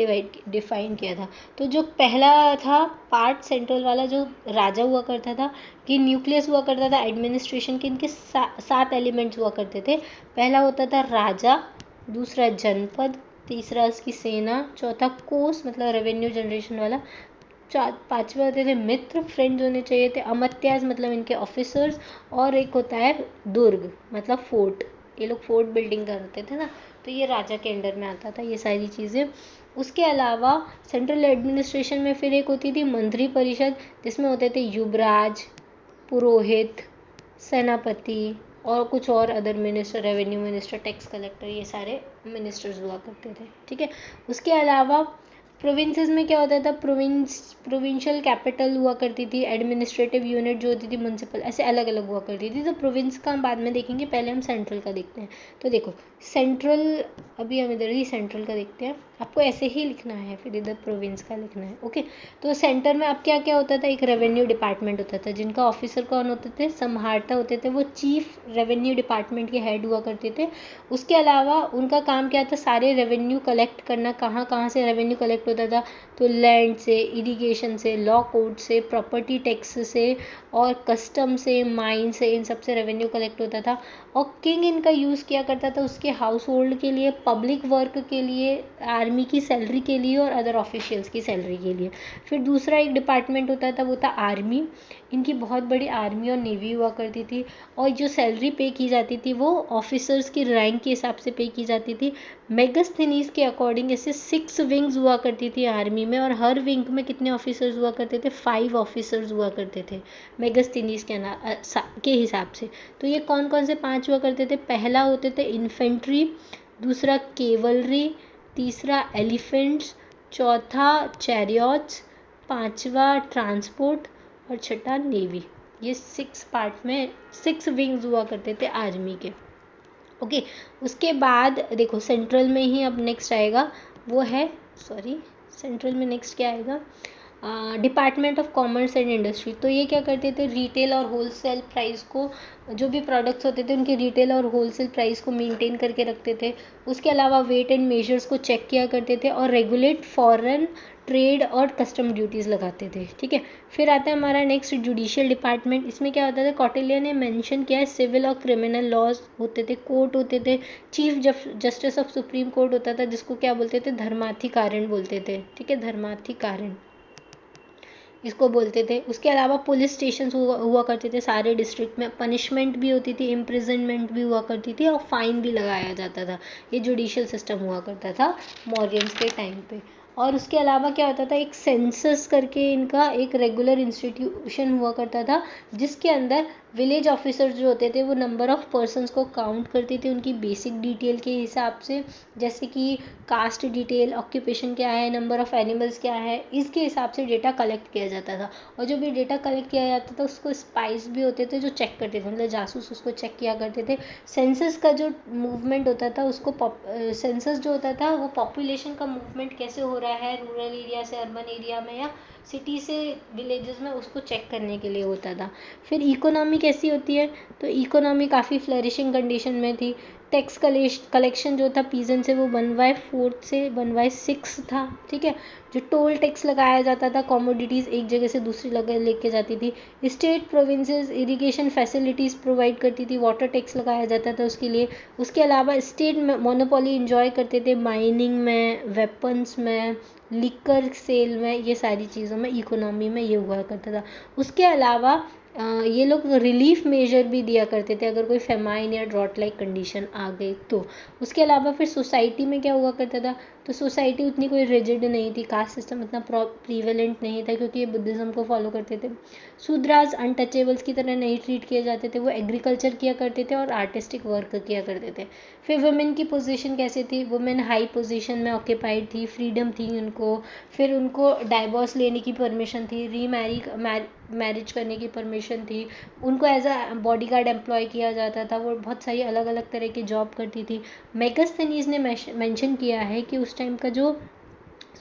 डिफाइन किया था। तो जो पहला था पार्ट सेंट्रल वाला, जो राजा हुआ करता था, कि न्यूक्लियस हुआ करता था एडमिनिस्ट्रेशन के, इनके 7 एलिमेंट्स हुआ करते थे। पहला होता था राजा, दूसरा जनपद, तीसरा उसकी सेना, चौथा कोष मतलब रेवेन्यू जनरेशन वाला, पांचवे होते थे मित्र, फ्रेंड्स होने चाहिए थे, अमात्यास मतलब इनके ऑफिसर्स, और एक होता है दुर्ग मतलब फोर्ट, ये लोग फोर्ट बिल्डिंग करते थे ना, तो ये राजा के अंडर में आता था ये सारी चीज़ें। उसके अलावा सेंट्रल एडमिनिस्ट्रेशन में फिर एक होती थी मंत्री परिषद, जिसमें होते थे युवराज, पुरोहित, सेनापति और कुछ और other minister, revenue minister, tax collector, ये सारे मिनिस्टर्स हुआ करते थे, ठीक है। उसके अलावा प्रोविंसेस में क्या होता था, प्रोविंशियल कैपिटल हुआ करती थी, एडमिनिस्ट्रेटिव यूनिट जो होती थी म्यूनसिपल, ऐसे अलग अलग हुआ करती थी। तो प्रोविंस का हम बाद में देखेंगे, पहले हम सेंट्रल का देखते हैं। तो देखो सेंट्रल, अभी हम इधर ही सेंट्रल का देखते हैं, आपको ऐसे ही लिखना है, फिर इधर प्रोविंस का लिखना है, ओके। तो सेंटर में अब क्या क्या होता था, एक रेवेन्यू डिपार्टमेंट होता था, जिनका ऑफिसर कौन होते थे, संभारता होते थे, वो चीफ रेवेन्यू डिपार्टमेंट के हेड हुआ करते थे। उसके अलावा उनका काम क्या था, सारे रेवेन्यू कलेक्ट करना, कहाँ कहाँ से रेवेन्यू कलेक्ट होता था, तो लैंड से, इरिगेशन से, लॉ कोड से, प्रॉपर्टी टैक्स से और कस्टम से, माइन से, इन सब से रेवेन्यू कलेक्ट होता था। और किंग इनका यूज़ किया करता था उसके हाउस होल्ड के लिए, पब्लिक वर्क के लिए, आर्मी की सैलरी के लिए और अदर ऑफिशियल्स की सैलरी के लिए। फिर दूसरा एक डिपार्टमेंट होता था, वो था आर्मी, इनकी बहुत बड़ी आर्मी और नेवी हुआ करती थी, और जो सैलरी पे की जाती थी वो ऑफिसर्स की रैंक के हिसाब से पे की जाती थी। मेगास्थनीज के अकॉर्डिंग ऐसे 6 विंग्स हुआ करती थी आर्मी में, और हर विंग में कितने ऑफिसर्स हुआ करते थे, 5 ऑफिसर्स हुआ करते थे मेगास्थनीज के हिसाब से। तो ये कौन कौन से 5 हुआ करते थे, पहला होते थे इन्फेंट्री, दूसरा केवलरी, तीसरा एलिफेंट्स, चौथा चैरियट्स, पांचवा ट्रांसपोर्ट और छठा नेवी। ये 6 पार्ट में 6 विंग्स हुआ करते थे आर्मी के, ओके। उसके बाद देखो सेंट्रल में ही अब नेक्स्ट आएगा, वो है सेंट्रल में नेक्स्ट क्या आएगा, department of commerce and industry. तो ये क्या करते थे, रिटेल और होलसेल प्राइस को, जो भी प्रोडक्ट्स होते थे उनके रिटेल और होलसेल प्राइस को मेंटेन करके रखते थे। उसके अलावा वेट एंड मेजर्स को चेक किया करते थे, और रेगुलेट फॉरेन ट्रेड और कस्टम ड्यूटीज़ लगाते थे, ठीक है। फिर आता है हमारा नेक्स्ट जुडिशियल डिपार्टमेंट। इसमें क्या होता था, कौटिल्य ने मेंशन किया है, सिविल और क्रिमिनल लॉज होते थे, कोर्ट होते थे, chief justice of supreme court होता था, जिसको क्या बोलते थे, धर्माधिकारण बोलते थे, ठीक है, धर्माधिकारण। इसको बोलते थे। उसके अलावा पुलिस स्टेशन हुआ करते थे सारे डिस्ट्रिक्ट में, पनिशमेंट भी होती थी, इम्प्रिजनमेंट भी हुआ करती थी और फाइन भी लगाया जाता था। ये जुडिशियल सिस्टम हुआ करता था मौर्यंस के टाइम पे। और उसके अलावा क्या होता था, एक सेंसस करके इनका एक रेगुलर इंस्टीट्यूशन हुआ करता था, जिसके अंदर विलेज ऑफिसर्स जो होते थे वो नंबर ऑफ पर्सन्स को काउंट करते थे उनकी बेसिक डिटेल के हिसाब से, जैसे कि कास्ट डिटेल, ऑक्यूपेशन क्या है, नंबर ऑफ एनिमल्स क्या है, इसके हिसाब से डेटा कलेक्ट किया जाता था। और जो भी डेटा कलेक्ट किया जाता था उसको स्पाइस भी होते थे जो चेक करते थे, मतलब जासूस उसको चेक किया करते थे। सेंसस का जो मूवमेंट होता था उसको सेंसस जो होता था वो पॉपुलेशन का मूवमेंट कैसे हो रहा है रूरल एरिया से अर्बन एरिया में या सिटी से विलेजेस में, उसको चेक करने के लिए होता था। फिर इकोनॉमी कैसी होती है, तो इकोनॉमी काफ़ी फ्लरिशिंग कंडीशन में थी। टैक्स कलेक्शन जो था पीजन से वो 1/4 से 1/6 था, ठीक है। जो टोल टैक्स लगाया जाता था, कॉमोडिटीज़ एक जगह से दूसरी जगह लेके जाती थी। State provinces irrigation facilities provide करती थी, वाटर टैक्स लगाया जाता था उसके लिए। उसके अलावा स्टेट मोनोपोली इंजॉय करते थे माइनिंग में, वेपन्स में, लिकर सेल में, ये सारी चीज़ों में, इकोनॉमी में ये हुआ करता था। उसके अलावा ये लोग रिलीफ मेजर भी दिया करते थे अगर कोई फेमाइन या ड्रॉट लाइक कंडीशन आ गई तो। उसके अलावा फिर सोसाइटी में क्या हुआ करता था, तो सोसाइटी उतनी कोई रिजिड नहीं थी, कास्ट सिस्टम इतना प्रीवेलेंट नहीं था क्योंकि ये बुद्धिज़्म को फॉलो करते थे। शूद्रास अनटचेबल्स की तरह नहीं ट्रीट किए जाते थे, वो एग्रीकल्चर किया करते थे और आर्टिस्टिक वर्क किया करते थे। फिर वुमेन की पोजीशन कैसे थी, वुमेन हाई पोजीशन में ऑक्यूपाइड थी, फ्रीडम थी उनको। फिर उनको डाइवोर्स लेने की परमिशन थी, मैरिज करने की परमिशन थी, उनको as a bodyguard employ किया जाता था, वो बहुत सारी अलग अलग तरह की जॉब करती थी। मेगस्थनीज ने मेंशन किया है कि उस टाइम का जो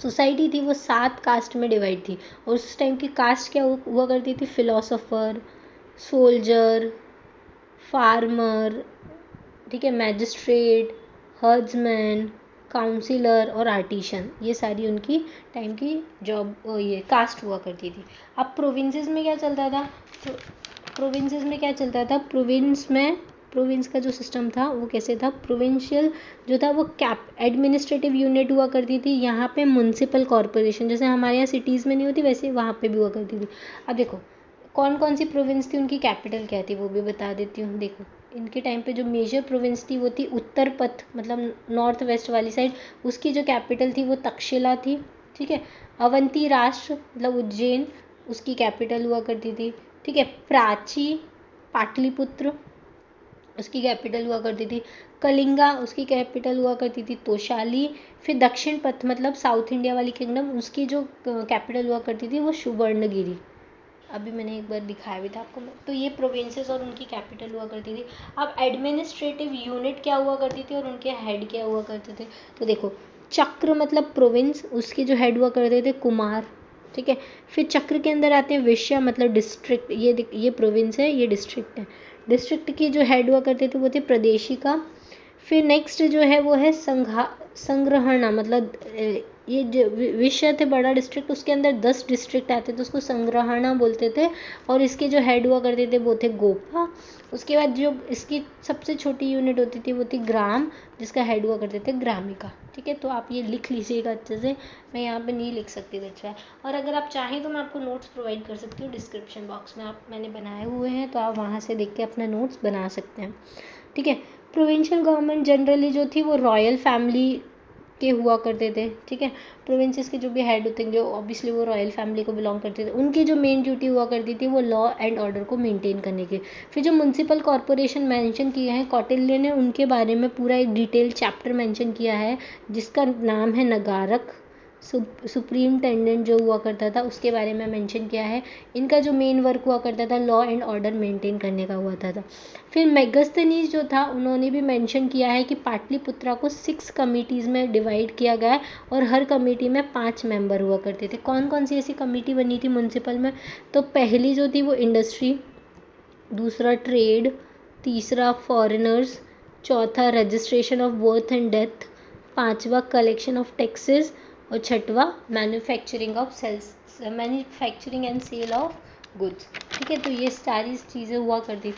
सोसाइटी थी वो 7 कास्ट में डिवाइड थी। और उस टाइम की कास्ट क्या हुआ करती थी, फिलोसोफर, सोल्जर, फार्मर, ठीक है, मैजिस्ट्रेट, हर्ड्समैन, काउंसिलर और आर्टिशन, ये सारी उनकी टाइम की जॉब ये कास्ट हुआ करती थी। अब प्रोविंसेस में क्या चलता था, तो प्रोविंसेस में क्या चलता था, प्रोविंस का जो सिस्टम था वो कैसे था, प्रोविंशियल जो था वो एडमिनिस्ट्रेटिव यूनिट हुआ करती थी। यहाँ पे म्युनिसिपल कॉरपोरेशन, जैसे हमारे यहाँ सिटीज़ में नहीं होती वैसे वहाँ पे भी हुआ करती थी। अब देखो कौन कौन सी प्रोविंस थी, उनकी कैपिटल क्या थी वो भी बता देती हूँ। देखो इनके टाइम पे जो मेजर प्रोविंस थी वो थी उत्तर पथ, मतलब नॉर्थ वेस्ट वाली साइड, उसकी जो कैपिटल थी वो तक्षशिला थी, ठीक है। अवंती राष्ट्र मतलब उज्जैन, उसकी कैपिटल हुआ करती थी, ठीक है। प्राची पाटलिपुत्र, उसकी कैपिटल हुआ करती थी। कलिंगा, उसकी कैपिटल हुआ करती थी तोशाली। फिर दक्षिण पथ मतलब साउथ इंडिया वाली किंगडम, उसकी जो कैपिटल हुआ करती थी वो सुवर्णगिरी, अभी मैंने एक बार दिखाया भी था आपको। तो ये प्रोविंसेस और उनकी कैपिटल हुआ करती थी। अब एडमिनिस्ट्रेटिव यूनिट क्या हुआ करती थी और उनके हेड क्या हुआ करते थे, तो देखो चक्र मतलब प्रोविंस, उसके जो हेड हुआ करते थे कुमार, ठीक है। फिर चक्र के अंदर आते हैं विषय मतलब डिस्ट्रिक्ट, ये प्रोविंस है, ये डिस्ट्रिक्ट है। डिस्ट्रिक्ट की जो हेड हुआ करते थे वो थे प्रदेशिका। फिर नेक्स्ट जो है वो है संग्रहणा, मतलब ये जो विषय थे बड़ा डिस्ट्रिक्ट, उसके अंदर 10 डिस्ट्रिक्ट आते थे, उसको संग्रहणा बोलते थे। और इसके जो हेड हुआ करते थे वो थे गोपा। उसके बाद जो इसकी सबसे छोटी यूनिट होती थी वो थी ग्राम, जिसका हेड हुआ करते थे ग्रामिका, ठीक है। तो आप ये लिख लीजिएगा अच्छे से, मैं यहाँ पे नहीं लिख सकती दैट्स व्हाई। और अगर आप चाहें तो मैं आपको नोट्स प्रोवाइड कर सकती हूँ डिस्क्रिप्शन बॉक्स में, मैंने बनाए हुए हैं, तो आप वहाँ से देख के अपना नोट्स बना सकते हैं, ठीक है। प्रोविंशियल गवर्नमेंट जनरली जो थी वो रॉयल फैमिली के हुआ करते थे, ठीक है। प्रोविंसेस के जो भी हेड होते हैं ऑब्वियसली वो रॉयल फैमिली को बिलोंग करते थे, उनकी जो मेन ड्यूटी हुआ करती थी वो लॉ एंड ऑर्डर को मेंटेन करने की। फिर जो म्युनिसिपल कॉरपोरेशन मेंशन किए हैं कौटिल्य ने, उनके बारे में पूरा एक डिटेल चैप्टर मेंशन किया है जिसका नाम है नगारक। सुप्रीमटेंडेंट जो हुआ करता था उसके बारे में मेंशन किया है। इनका जो मेन वर्क हुआ करता था लॉ एंड ऑर्डर मेंटेन करने का हुआ था। फिर मेगस्थनीज जो था उन्होंने भी मेंशन किया है कि पाटलिपुत्रा को 6 कमिटीज़ में डिवाइड किया गया है और हर कमेटी में 5 मेंबर हुआ करते थे। कौन कौन सी ऐसी कमेटी बनी थी म्युनिसिपल में, तो पहली जो थी वो इंडस्ट्री, दूसरा ट्रेड, तीसरा फॉरेनर्स, चौथा registration of birth and death, पांचवा कलेक्शन ऑफ टैक्सेस और छठवा manufacturing and sale of goods, ठीक है। तो ये सारी चीज़ें हुआ करती थी।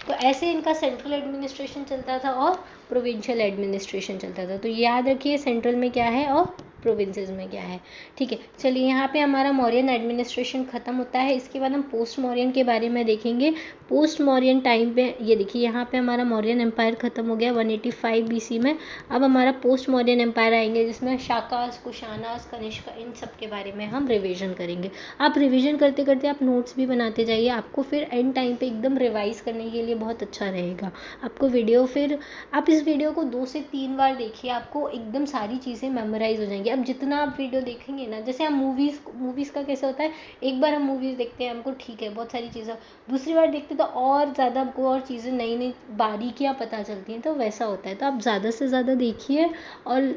तो ऐसे इनका सेंट्रल एडमिनिस्ट्रेशन चलता था और प्रोविंशियल एडमिनिस्ट्रेशन चलता था। तो याद रखिए सेंट्रल में क्या है और प्रोविंसेस में क्या है। ठीक है, चलिए यहाँ पे हमारा मौर्यन एडमिनिस्ट्रेशन खत्म होता है। इसके बाद हम पोस्ट मौर्यन के बारे में देखेंगे। पोस्ट मौर्यन टाइम पे ये देखिए यहाँ पे हमारा मौर्यन एम्पायर खत्म हो गया 185 BC में। अब हमारा पोस्ट मौर्यन एम्पायर आएंगे जिसमें शाकास, कुशानास, कनिष्क, इन सब के बारे में हम रिविजन करेंगे। आप रिविजन करते करते आप नोट्स भी बनाते जाइए, आपको फिर एंड टाइम पे एकदम रिवाइज करने के लिए बहुत अच्छा रहेगा। आपको वीडियो फिर आप इस वीडियो को 2 से 3 बार देखिए, आपको एकदम सारी चीज़ें मेमोराइज हो जाएंगी। अब जितना आप वीडियो देखेंगे ना, जैसे हम मूवीज़ का कैसे होता है, एक बार हम मूवीज़ देखते हैं हमको ठीक है बहुत सारी चीज़ें, दूसरी बार देखते तो और ज़्यादा हमको और चीज़ें नई नई बारीकियाँ पता चलती हैं, तो वैसा होता है। तो आप ज़्यादा से ज़्यादा देखिए और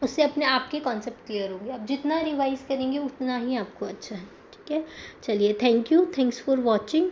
उससे अपने आप के कॉन्सेप्ट क्लियर होंगे। आप जितना रिवाइज करेंगे उतना ही आपको अच्छा है। ठीक है, चलिए thank you, thanks for watching.